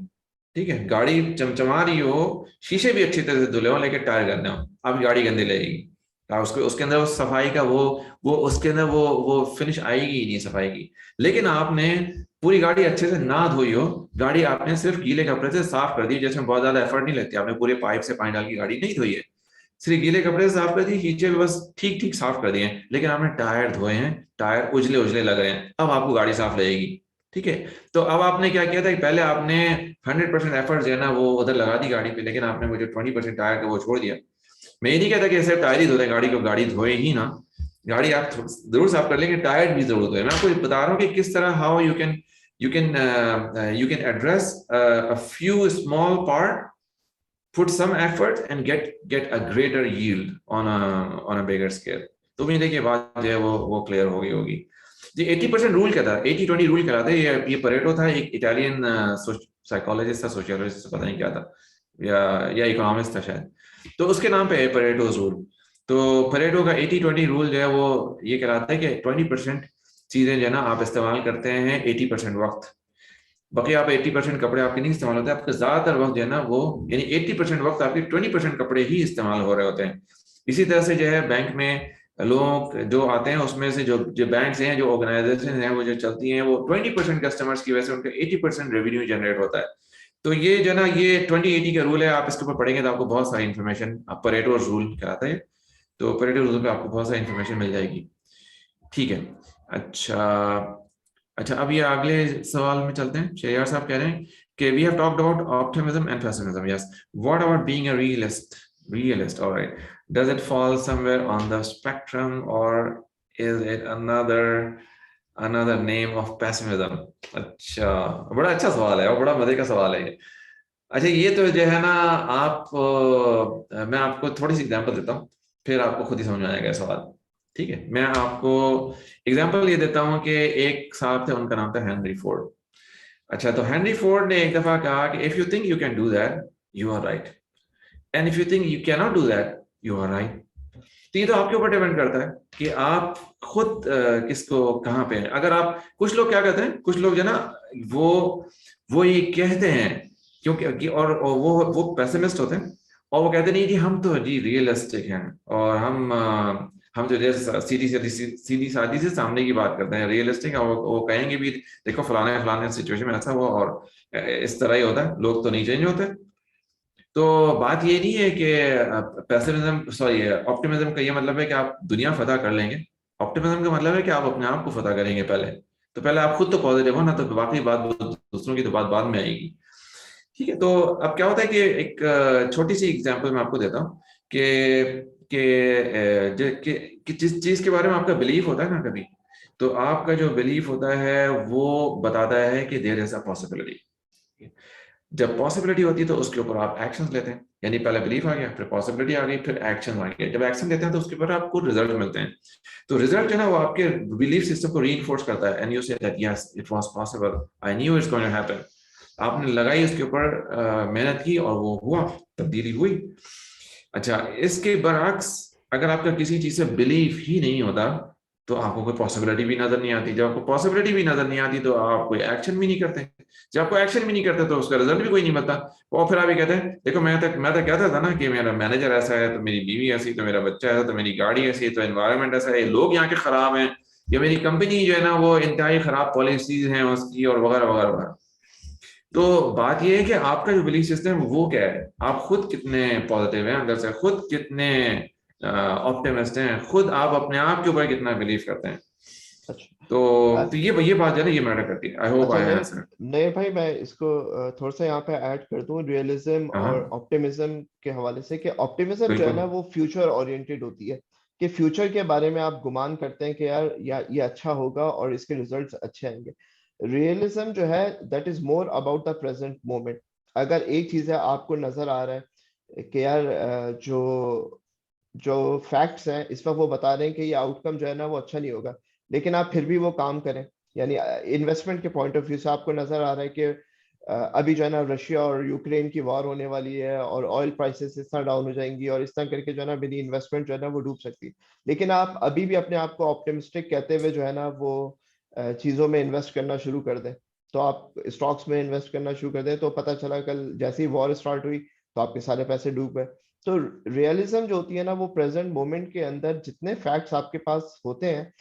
ठीक है, गाड़ी चमचमा रही हो, शीशे भी अच्छी तरह से धुले हो, लेकिन टायर गंदे हो, आपकी गाड़ी गंदी लगेगी। उसके अंदर वो सफाई का वो उसके अंदर वो फिनिश आएगी ही नहीं सफाई की। लेकिन आपने पूरी गाड़ी अच्छे से ना धोई हो, गाड़ी आपने सिर्फ गीले कपड़े से साफ कर दी, जिसमें बहुत ज्यादा एफर्ट नहीं लगती, आपने पूरे पाइप से पानी डाल की गाड़ी नहीं धोई है, सिर्फ गीले कपड़े से साफ कर दी, शीशे भी बस ठीक ठीक साफ कर दिए, लेकिन आपने टायर धोए हैं, टायर उजले उजले लग रहे हैं, अब आपको गाड़ी साफ लगेगी। ठीक है, तो अब आपने क्या किया था कि पहले आपने 100% एफर्ट जो है ना वो उधर लगा दी गाड़ी पे, लेकिन आपने वो जो 20% टायर का वो छोड़ दिया। मैं ये नहीं कहता कि सिर्फ टायर ही धोते गाड़ी को, गाड़ी धोए ही ना, गाड़ी आप जरूर साफ कर लेंगे, टायर भी जरूर धोए। मैं आपको बता रहा हूँ कि किस तरह how you can address a few small part put some effort and get a greater yield on a bigger scale. तो उम्मीद है कि बात जो है वो क्लियर हो गई होगी जी। 80% रूल क्या था, 80-20 रूल कहलाता है। ये परेटो था, एक इटालियन साइकोलॉजिस्ट था, सोशियोलॉजिस्ट, पता नहीं क्या था, या इकोनॉमिस्ट था शायद। तो उसके नाम पे है परेटोज रूल। तो परेटो का 80-20 रूल जो है वो ये कहलाता है कि 20% चीजें जो है ना आप इस्तेमाल करते हैं 80% वक्त, बाकी आप 80% कपड़े आपके नहीं इस्तेमाल होते, आपका ज्यादातर वक्त जो है ना वो, यानी 80% वक्त आपके 20% कपड़े ही इस्तेमाल हो रहे होते हैं। इसी तरह से जो है बैंक में लोग जो आते हैं उसमें से जो बैंक हैं, जो ऑर्गेनाइजेशन हैं, वो जो चलती हैं, वो 20% कस्टमर्स की वजह से उनका 80% रेवेन्यू जनरेट होता है। तो ये जो है ना, ये 20-80 का रूल है। आप इसके ऊपर पढ़ेंगे तो आपको बहुत सारी इन्फॉर्मेशन, परेटो रूल कहलाता है, तो परेटो रूल पे आपको बहुत सारी इन्फॉर्मेशन मिल जाएगी। ठीक है, अच्छा अब ये अगले सवाल में चलते हैं। शहयार साहब कह रहे हैं कि we have talked about optimism and pessimism, yes, what about being a realist, alright, does it fall somewhere on the spectrum or is it another name of pessimism? अच्छा, बड़ा अच्छा सवाल है और बड़ा मजे का सवाल है ये। अच्छा, ये तो जो है ना, मैं आपको थोड़ी सी एग्जांपल देता हूँ, फिर आपको खुद ही समझ में आएगा सवाल। ठीक है, मैं आपको एग्जांपल ये देता हूँ कि एक साहब थे, उनका नाम था हेनरी फोर्ड। अच्छा, तो हेनरी फोर्ड ने एक दफा कहा कि if you think you can do that you are right, and if you think you can not do that you are right. तो ये तो आपके ऊपर डिपेंड करता है कि आप खुद किसको कहाँ पे हैं। अगर आप, कुछ लोग क्या कहते हैं, कुछ लोग जो ना वो ये कहते हैं क्योंकि और वो पेसिमिस्ट होते हैं, और वो कहते नहीं जी हम तो जी रियलिस्टिक हैं, और हम तो सीधी सादी से सामने की बात करते हैं, रियलिस्टिक है। वो कहेंगे भी देखो फलाने फलाने सिचुएशन में ऐसा हुआ और इस तरह ही होता है, लोग तो नहीं चेंज होते। तो बात ये नहीं है कि पेसिमिज्म, सॉरी, ऑप्टिमिज्म का ये मतलब है कि आप दुनिया फतह कर लेंगे। ऑप्टिमिज्म का मतलब है कि आप अपने आप को फतह करेंगे पहले। तो पहले आप खुद तो पॉजिटिव हो ना, तो बाकी बात दूसरों की तो बात बाद में आएगी। ठीक है, तो अब क्या होता है कि एक छोटी सी एग्जांपल मैं आपको देता हूँ कि जिस चीज के बारे में आपका बिलीफ होता है ना कभी, तो आपका जो बिलीफ होता है वो बताता है कि देयर इज अ पॉसिबिलिटी। जब पॉसिबिलिटी होती है तो उसके ऊपर आप एक्शन लेते हैं, यानी पहले बिलीफ आ गया, फिर पॉसिबिलिटी आ गई, फिर एक्शन आ गया। जब एक्शन लेते हैं तो उसके ऊपर आपको रिजल्ट मिलते हैं। तो रिजल्ट जो है ना, वो आपके बिलीफ सिस्टम को रीइंफोर्स करता है, and you say that yes it was possible, I knew it's going to happen. आपने लगाई उसके ऊपर मेहनत की और वो हुआ, तब्दीली हुई। अच्छा, इसके बरअक्स अगर आपका किसी चीज से बिलीफ ही नहीं होता तो आपको कोई पॉसिबिलिटी भी नजर नहीं आती। जब आपको पॉसिबिलिटी भी नजर नहीं आती तो आप कोई एक्शन भी नहीं करते। जब आपको एक्शन भी नहीं करते तो उसका रिजल्ट भी कोई नहीं मिलता। और फिर आप ये कहते हैं देखो मैं तो कहता था ना कि मेरा मैनेजर ऐसा है, तो मेरी बीवी ऐसी, तो मेरा बच्चा ऐसा, तो मेरी गाड़ी ऐसी, तो एनवायरनमेंट ऐसा है, लोग यहाँ के खराब हैं, या मेरी कंपनी जो है ना वो इंतहाई खराब पॉलिसीज हैं उसकी, और वगैरह वगैरह वगैरह। तो बात यह है कि आपका जो बिलीफ सिस्टम वो क्या है, आप खुद कितने पॉजिटिव हैं अंदर से, खुद कितने ऑप्टिमिस्ट हैं, खुद आप अपने आप के ऊपर कितना बिलीव करते हैं। अच्छा, तो ये बात जो है ना, ये मैटर करती है। आई होप अच्छा, आई नहीं आंसर। नहीं भाई, मैं इसको थोड़ा सा यहाँ पे ऐड कर दूं रियलिज्म और हाँ, ऑप्टिमिज्म के हवाले से, कि ऑप्टिमिज्म जो है बिल्कुल। ना वो फ्यूचर ओरिएंटेड होती है, कि फ्यूचर के बारे में आप गुमान करते हैं कि यार ये अच्छा होगा और इसके रिजल्ट्स अच्छे आएंगे। रियलिज्म जो है that is more about the present moment. अगर एक चीज है आपको नजर आ रहा है कि यार जो जो फैक्ट्स हैं इस वक्त वो बता रहे हैं कि ये आउटकम जो है ना वो अच्छा नहीं होगा, लेकिन आप फिर भी वो काम करें, यानी इन्वेस्टमेंट के पॉइंट ऑफ व्यू से आपको नजर आ रहा है कि अभी जो है ना रशिया और यूक्रेन की वॉर होने वाली है और ऑयल प्राइसेस इस तरह डाउन हो जाएंगी और इस तरह करके जो है ना मेरी इन्वेस्टमेंट जो है ना वो डूब सकती है। लेकिन आप अभी भी अपने आप को ऑप्टिमिस्टिक कहते हुए जो है ना वो चीजों में इन्वेस्ट करना शुरू कर दें, तो आप स्टॉक्स में इन्वेस्ट करना शुरू कर दें, तो पता चला कल जैसे ही वॉर स्टार्ट हुई तो आपके सारे पैसे डूब गए। तो रियलिज्म जो होती है ना वो प्रेजेंट मोमेंट के अंदर जितने फैक्ट्स आपके पास होते हैं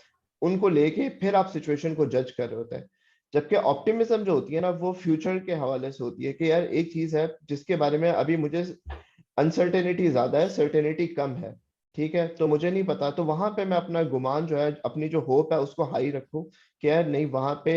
उनको लेके फिर आप सिचुएशन को जज कर रहे होते हैं। जबकि ऑप्टिमिज्म जो होती है ना वो फ्यूचर के हवाले से होती है, कि यार एक चीज है जिसके बारे में अभी मुझे अनसर्टेनिटी ज्यादा है, सर्टेनिटी कम है, ठीक है, तो मुझे नहीं पता, तो वहां पे मैं अपना गुमान जो है, अपनी जो होप है उसको हाई रखूं कि यार नहीं, वहां पे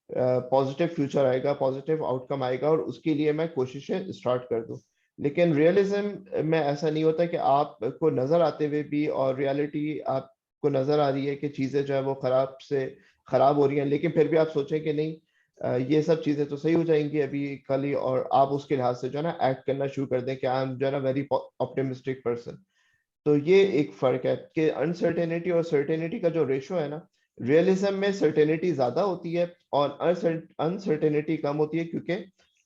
पॉजिटिव फ्यूचर आएगा, पॉजिटिव आउटकम आएगा, और उसके लिए मैं कोशिशें स्टार्ट कर दूं। लेकिन रियलिज्म में ऐसा नहीं होता कि आपको नजर आते हुए भी और रियलिटी आपको नजर आ रही है कि चीजें जो है वो खराब से खराब हो रही हैं, लेकिन फिर भी आप सोचें कि नहीं, ये सब चीजें तो सही हो जाएंगी अभी कल ही, और आप उसके लिहाज से जो है ना एक्ट करना शुरू कर दें कि आई एम जो है ना वेरी ऑप्टिमिस्टिक पर्सन। तो ये एक फर्क है कि अनसर्टेनिटी और सर्टेनिटी का जो रेशो है ना, रियलिज्म में सर्टेनिटी ज्यादा होती है और अनसर्टेनिटी कम होती है, क्योंकि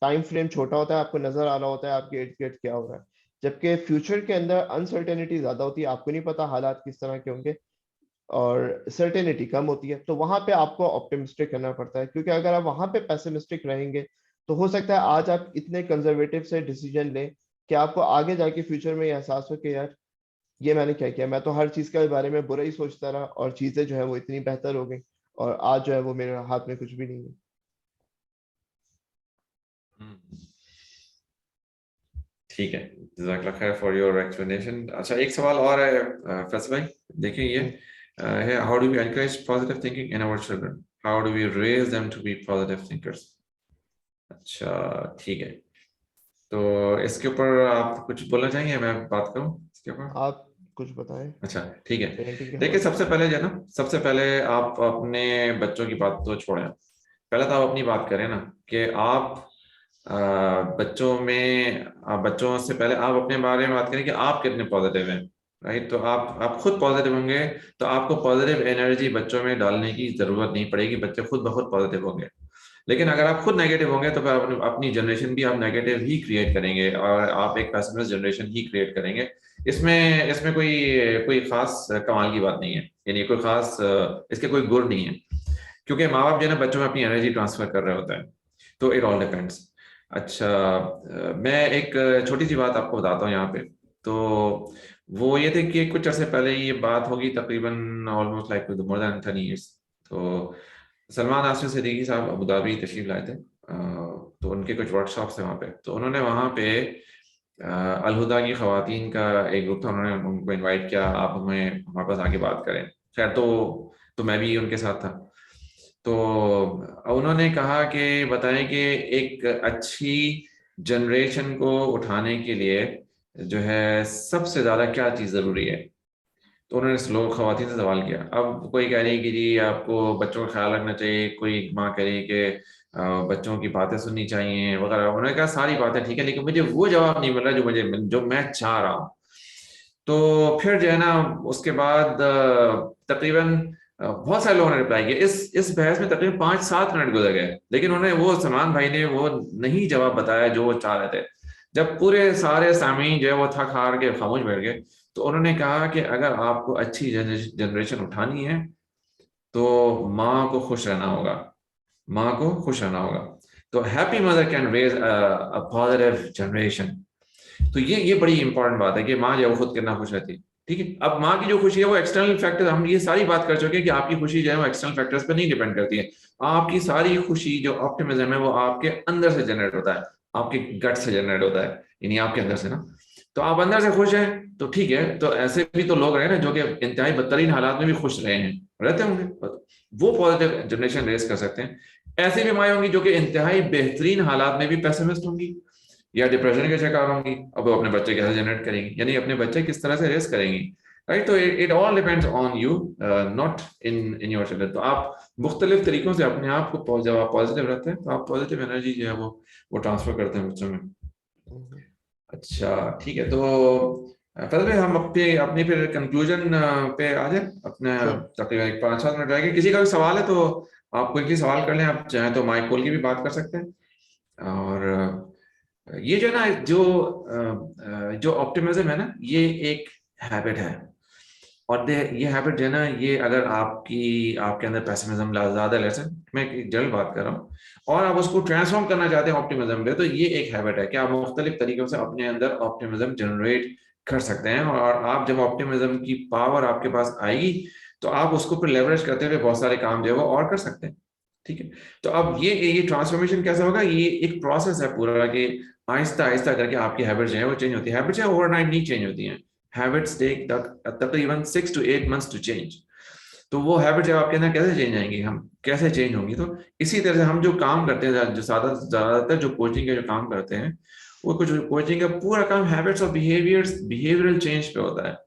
टाइम फ्रेम छोटा होता है, आपको नजर आ रहा होता है आपके इर्द गिर्द क्या हो रहा है। जबकि फ्यूचर के अंदर अनसर्टेनिटी ज्यादा होती है, आपको नहीं पता हालात किस तरह के होंगे, और सर्टेनिटी कम होती है। तो वहां पे आपको ऑप्टिमिस्टिक करना पड़ता है, क्योंकि अगर आप वहां पे पेसिमिस्टिक रहेंगे तो हो सकता है आज आप इतने कंजर्वेटिव से डिसीजन लें कि आपको आगे जाके फ्यूचर में ये एहसास हो कि यार ये मैंने क्या किया, मैं तो हर चीज के बारे में बुरा ही सोचता रहा और चीजें जो है वो इतनी बेहतर हो गई, और आज जो है वो मेरे हाथ में कुछ भी नहीं है। ठीक है, जज़ाकल्लाह खैर फॉर योर एक्सप्लेनेशन। अच्छा, एक सवाल और है फैसल भाई, देखिए ये है, how do we encourage positive thinking in our children, how do we raise them to be positive thinkers. अच्छा ठीक है, तो इसके ऊपर आप कुछ बोलना चाहेंगे, मैं बात करूं इसके ऊपर? आप कुछ बताएं अच्छा ठीक है, पेरेंटिंग के देखिए हवाले सबसे पहले जो है ना, सबसे पहले आप अपने बच्चों की बात तो छोड़ें, पहले तो आप अपनी बात करें ना कि आप बच्चों में बच्चों से पहले आप अपने बारे में बात करें कि आप कितने पॉजिटिव हैं, राइट। तो आप खुद पॉजिटिव होंगे तो आपको पॉजिटिव एनर्जी बच्चों में डालने की जरूरत नहीं पड़ेगी, बच्चे खुद ब खुद पॉजिटिव होंगे। लेकिन अगर आप खुद नेगेटिव होंगे तो फिर अपनी जनरेशन भी आप नेगेटिव ही क्रिएट करेंगे और आप एक पेसिमिस्ट जनरेशन ही क्रिएट करेंगे। इसमें इसमें कोई कोई खास कमाल की बात नहीं है, यानी कोई खास इसके कोई गुण नहीं है, क्योंकि माँ बाप जो है ना बच्चों में अपनी एनर्जी ट्रांसफर कर रहे होता है, तो इट ऑल डिपेंड्स। अच्छा, मैं एक छोटी सी बात आपको बताता हूँ यहाँ पे। तो वो ये थे कि कुछ अर्से पहले ये बात होगी, तकरीबन almost like more than 10 years। तो सलमान आसिफ सिद्दीकी साहब अबू धाबी तशरीफ लाए थे, तो उनके कुछ वर्कशॉप्स थे वहाँ पे। तो उन्होंने वहाँ पे अलहुदा की खवातीन का एक ग्रुप था, उन्होंने उनको इनवाइट किया, आप हमें हमारे पास आके बात करें। खैर तो मैं भी उनके साथ था। तो उन्होंने कहा कि बताएं कि एक अच्छी जनरेशन को उठाने के लिए जो है सबसे ज़्यादा क्या चीज़ ज़रूरी है। तो उन्होंने लोग खवातीन से सवाल किया। अब कोई कह रही कि जी आपको बच्चों का ख्याल रखना चाहिए, कोई माँ कह रही कि बच्चों की बातें सुननी चाहिए वगैरह। उन्होंने कहा सारी बातें ठीक है, लेकिन मुझे वो जवाब नहीं मिल रहा जो मैं चाह रहा हूँ। तो फिर जो है ना उसके बाद तकरीबन बहुत सारे लोगों ने रिप्लाई किया। इस बहस में तकरीबन 5-7 मिनट गुजर गए, लेकिन उन्होंने वो सलमान भाई ने वो नहीं जवाब बताया जो वो चाह रहे थे। जब पूरे सारे सामीन जो है वो थक हार के खामोश बैठ गए, तो उन्होंने कहा कि अगर आपको अच्छी जनरेशन उठानी है तो माँ को खुश रहना होगा, माँ को खुश रहना होगा। तो happy mother can raise a positive generation. तो ये बड़ी इंपॉर्टेंट बात है कि माँ जो है वो खुद कितना खुश रहती है। ठीक है, अब माँ की जो खुशी है वो एक्सटर्नल फैक्टर, हम ये सारी बात कर चुके हैं कि आपकी खुशी जो है वो एक्सटर्नल फैक्टर्स पे नहीं डिपेंड करती है। आपकी सारी खुशी जो ऑप्टिमिज्म है वो आपके अंदर से जनरेट होता है, आपके गट से जनरेट होता है, यानी आपके अंदर से ना। तो आप अंदर से खुश हैं तो ठीक है। तो ऐसे भी तो लोग रहे ना जो कि इंतहाई बदतरीन हालात में भी खुश रहे हैं, रहते होंगे, वो पॉजिटिव जनरेशन रेस कर सकते हैं। ऐसी भी माएँ होंगी जो कि इंतहाई बेहतरीन हालात में भी पेसिमिस्ट होंगी या डिप्रेशन के शिकार होंगी। अब वो अपने बच्चे कैसे जनरेट करेंगी, यानी अपने बच्चे किस तरह से रेस करेंगी, राइट। तो it all depends on you, not in your children. तो आप मुख्तलिफ तरीकों से अपने आप को, जब आप पॉजिटिव रहते हैं तो आप पॉजिटिव एनर्जी जो है वो ट्रांसफर करते हैं बच्चों में। अच्छा ठीक है, तो फैसल भाई हम अपने अपनी फिर कंक्लूजन पे आ जाए अपने। Sure. तकरीबन 5-7 मिनट रह गए। किसी का भी सवाल है तो आप कोई भी सवाल कर लें, आप चाहें तो माइक खोल के भी बात कर सकते हैं। और ये जो है ना जो ऑप्टिमिज्म है ना, ये एक हैबिट है, और ये हैबिट जो है ना, ये अगर आपके अंदर पेसिमिज्म ज्यादा लेसन, मैं एक जनरल बात कर रहा हूँ, और आप उसको ट्रांसफॉर्म करना चाहते हैं ऑप्टिमिज्म पे, तो ये एक हैबिट है कि आप मुख्तलिफ तरीकों से अपने अंदर ऑप्टिमिज्म जनरेट कर सकते हैं। और आप जब ऑप्टिमिज्म की पावर आपके पास आएगी तो आप उसको फिर लेवरेज करते हुए बहुत सारे काम जो है वो और कर सकते हैं। ठीक है, तो अब ये ट्रांसफॉर्मेशन कैसे होगा, ये एक प्रोसेस है पूरा कि आहिस्ता आहिस्ता करके आपकी हैबिट्स जो है वो चेंज होती है। हैबिट्स ओवरनाइट नहीं चेंज होती हैं, हैबिट्स टेक तकरीबन 6 to 8 months टू चेंज। तो वो हैबिट जब आपके अंदर कैसे चेंज आएंगी, हम कैसे चेंज होंगी, तो इसी तरह से हम जो काम करते हैं, जो ज्यादातर जो कोचिंग के जो काम करते हैं, वो कुछ कोचिंग का पूरा काम हैबिट्स और बिहेवियरल चेंज पे होता है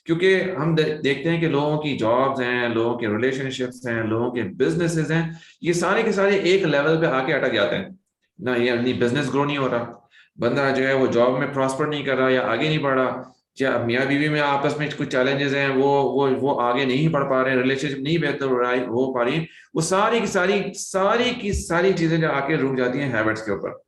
क्योंकि हम देखते हैं कि लोगों की जॉब्स हैं, लोगों के रिलेशनशिप्स हैं, लोगों के बिजनेसेस हैं, ये सारे के सारे एक लेवल पे आके अटक जाते हैं ना। ये नहीं, बिजनेस ग्रो नहीं हो रहा, बंदा जो है वो जॉब में प्रॉस्पर नहीं कर रहा या आगे नहीं बढ़ रहा, या मियाँ बीवी में आपस में कुछ चैलेंजेस हैं, वो आगे नहीं बढ़ पा रहे हैं, रिलेशनशिप नहीं बेहतर हो पा रही, वो सारी की सारी चीजें जो आके रुक जाती हैं हैबिट्स के ऊपर।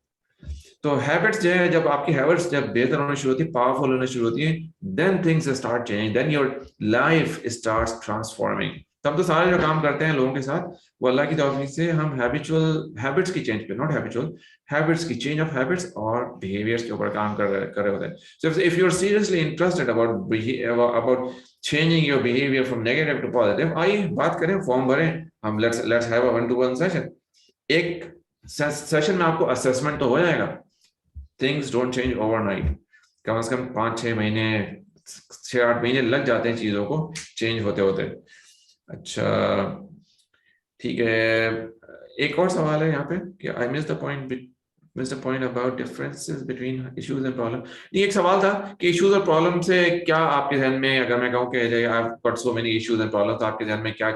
तो हैबिट्स जो है, जब आपकी हैबिट्स जब बेहतर होने शुरू होती है, पावरफुल होने शुरू होती है, then things start changing, then your life starts transforming. तब तो सारे जो काम करते हैं लोगों के साथ, वो अल्लाह की तौफीक से हम हैबिचुअल हैबिट्स की चेंज पे, नॉट हैबिचुअल हैबिट्स की चेंज ऑफ हैबिट्स और बिहेवियर्स के ऊपर काम कर रहे होते हैं। So if you are seriously interested about changing your behaviour from negative to positive, आइए बात करें, फॉर्म भरें हम, let's have a 1-to-1 session. एक सेशन में आपको असेसमेंट तो हो जाएगा, थिंग्स डोंट चेंज ओवरनाइट, कम से कम 5-6 महीने, 6-8 महीने लग जाते हैं चीजों को चेंज होते होते। अच्छा ठीक है, एक और सवाल है यहाँ पे कि I miss the point about differences between issues and problem. नहीं, एक सवाल था कि इश्यूज और प्रॉब्लम से क्या आपके ध्यान में, अगर मैं कहूँ कि I have got so many issues and problem, तो आपके ध्यान में क्या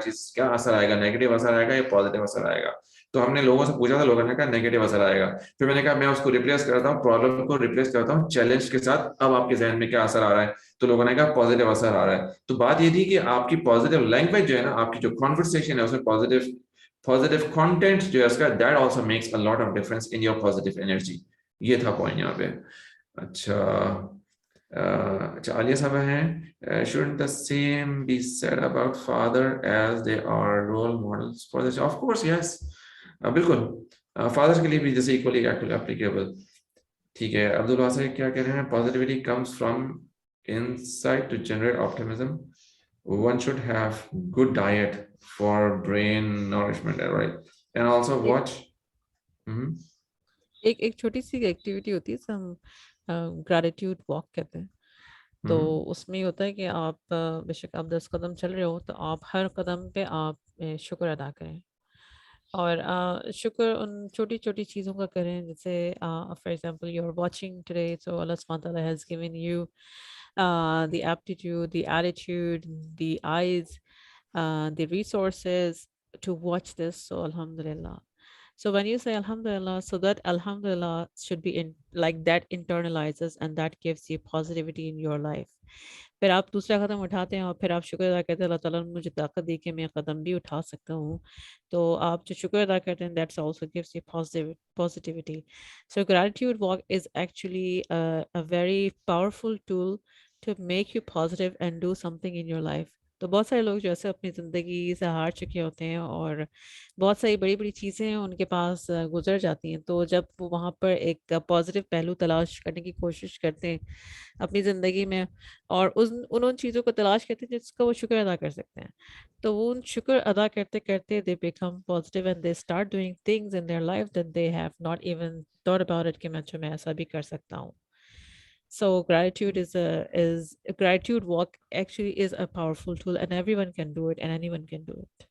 असर आएगा, नेगेटिव असर आएगा या पॉजिटिव असर आएगा? तो हमने लोगों से पूछा था, लोगों ने कहा नेगेटिव असर आएगा। फिर मैंने कहा मैं उसको रिप्लेस करता हूँ, प्रॉब्लम को रिप्लेस करता हूँ चैलेंज के साथ, अब आपके जहन में क्या असर आ रहा है? तो लोगों ने कहा पॉजिटिव असर आ रहा है। तो बात ये थी कि आपकी पॉजिटिव लैंग्वेज जो है ना, आपकी जो कॉन्वर्सेशन है उसमें पॉजिटिव कंटेंट जो है उसका, that also makes a lot of difference in your positive energy. ये था पॉइंट यहाँ पे। अच्छा आलिया साहब हैं, shouldn't the same be said about father as they are role models for this? Of course yes, बिल्कुल, फादर्स के लिए भी जैसे इक्वली एप्लीकेबल। ठीक है, अब्दुल वासा क्या कह रहे हैं, positivity comes from inside to generate optimism, one should have good diet for brain nourishment, right? And also watch एक छोटी सी एक्टिविटी होती है, हम ग्रेटिट्यूड वॉक कहते हैं। तो उसमें ये होता है कि आप बेशक आप 10 कदम चल रहे हो, तो आप हर कदम पे आप शुक्र अदा करें, और शुक्र उन छोटी छोटी चीज़ों का करें, जैसे for example you are watching today, so Allah सुब्हानहू व तआला has given you the aptitude, the attitude, the eyes, the resources to watch this. So Alhamdulillah. So when you say Alhamdulillah, so that Alhamdulillah should be in like that internalizes and that gives you positivity in your life. फिर आप दूसरा कदम उठाते हैं और फिर आप शुक्र अदा करते हैं, अल्लाह ताला ने मुझे ताकत दी कि मैं कदम भी उठा सकता हूँ। तो आप जो शुक्र अदा करते हैं, that's also gives you positivity. So gratitude walk is actually a very powerful tool to make you positive and do something in your life. तो बहुत सारे लोग जो ऐसे अपनी ज़िंदगी से हार चुके होते हैं और बहुत सारी बड़ी बड़ी चीज़ें उनके पास गुजर जाती हैं, तो जब वो वहाँ पर एक पॉजिटिव पहलू तलाश करने की कोशिश करते हैं अपनी ज़िंदगी में, और उन चीज़ों को तलाश करते हैं जिसका वो शुक्र अदा कर सकते हैं, तो वो उन शुक्र अदा करते करते they become positive and they start doing things in their life that they have not even thought about it कि मैं ऐसा भी कर सकता हूँ। So gratitude walk actually is a powerful tool and everyone can do it and anyone can do it.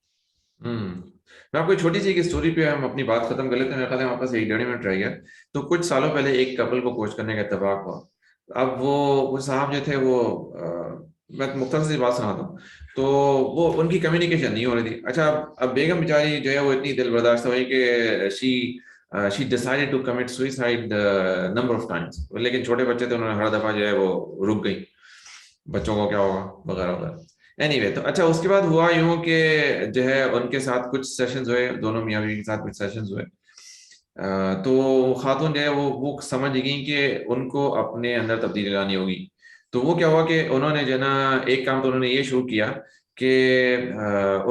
मैं आपको छोटी सी एक स्टोरी पे हम अपनी बात खत्म कर लेते हैं, मेरे ख्याल है हमारे पास 1-1.5 मिनट रह गया। तो कुछ सालों पहले एक कपल को कोच करने का इत्तेफाक हुआ। अब वो साहब जो थे वो मैं मुख्तसर सी बात सुनाता हूँ। तो वो उनकी कम्युनिकेशन नहीं हो रही थी। अच्छा, अब बेगम बेचारी जो है वो इतनी दिल बर्दाश्त हुई कि she decided to commit suicide number of times, लेकिन छोटे बच्चे थे, उन्होंने हर दफा जो है वो रुक गई, बच्चों को क्या होगा वगैरह वगैरह। एनीवे, तो अच्छा उसके बाद हुआ यूं कि जो है उनके साथ कुछ सेशंस हुए, दोनों मियाँ बीवी के साथ कुछ सेशंस हुए। तो खातून जो है वो समझ गई कि उनको अपने अंदर तब्दीली लानी होगी। तो वो क्या हुआ कि उन्होंने जो ना एक काम तो उन्होंने ये शुरू किया कि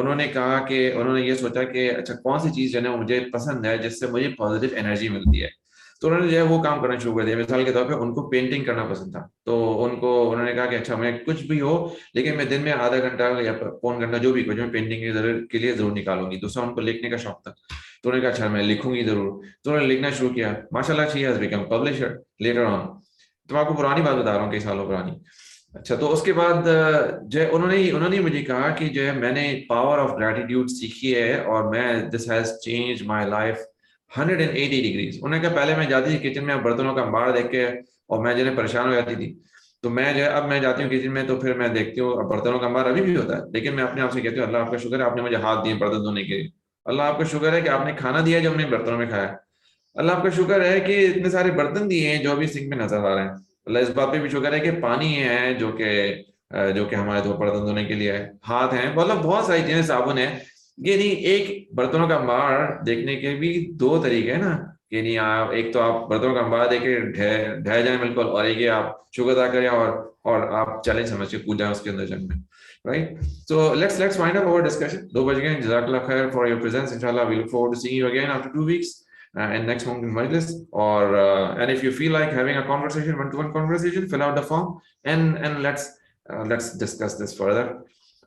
उन्होंने कहा कि उन्होंने ये सोचा कि अच्छा कौन सी चीज़ जो है मुझे पसंद है जिससे मुझे पॉजिटिव एनर्जी मिलती है। तो उन्होंने जो है वो काम करना शुरू कर दिया। मिसाल के तौर पे उनको पेंटिंग करना पसंद था, तो उन्होंने कहा कि अच्छा मैं कुछ भी हो लेकिन मैं दिन में आधा घंटा या पौन घंटा जो भी कुछ मैं पेंटिंग के लिए जरूर निकालूंगी। दूसरा उनको लिखने का शौक था, तो उन्होंने कहा अच्छा मैं लिखूंगी जरूर। तो उन्होंने लिखना शुरू किया। माशाल्लाह she has become publisher later on. तो मैं आपको पुरानी बात बता रहा हूँ, कई सालों पुरानी। अच्छा, तो उसके बाद जो है उन्होंने मुझे कहा कि जो है मैंने पावर ऑफ ग्रेटिट्यूड सीखी है और मैं this has change my life 180 degrees. उन्होंने कहा पहले मैं जाती थी किचन में बर्तनों का अंबार देख के और मैं जो है परेशान हो जाती थी, तो मैं जो है अब मैं जाती हूँ किचन में, तो फिर मैं देखती हूँ अब बर्तनों का अंबार अभी भी होता है, लेकिन मैं अपने आप से कहती हूँ अल्लाह आपका शुक्र है आपने मुझे हाथ दिए बर्तन धोने के लिए, अल्लाह आपका शुक्र है कि आपने खाना दिया जो हमने बर्तनों में खाया, अल्लाह आपका शुक्र है कि इतने सारे बर्तन दिए हैं जो अभी सिंक में नजर आ रहे हैं, अल्लाह इस बात पे भी शुक्र है कि पानी है जो कि हमारे दो बर्तन धोने के लिए है, हाथ हैं, मतलब बहुत सारी चीजें, साबुन है। ये नहीं, एक बर्तनों का अंबार देखने के भी दो तरीके हैं ना, कि नहीं आप एक तो आप बर्तनों का अंबार देके ढह ढह जाए बिल्कुल, और एक ये आप शुक्र अदा करें और आप चैलेंज समझ के कूद जाए उसके अंदर जंग में, right? So let's wind up our discussion. 2 बज गए। जज़ाकल्लाह खैर फॉर योर प्रेजेंस। इंशाल्लाह we look forward to seeing you again after 2 weeks and next Mumkin Majlis, or and if you feel like having a conversation, one-to-one conversation, fill out the form and let's discuss this further.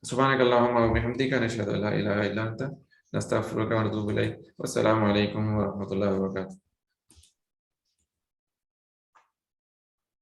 Subhanakallahumma wa bihamdika nashhadu an la ilaha illa anta nastaghfiruka wa natubu ilayk. Wassalamu alaikum wa rahmatullahi wa barakatuh.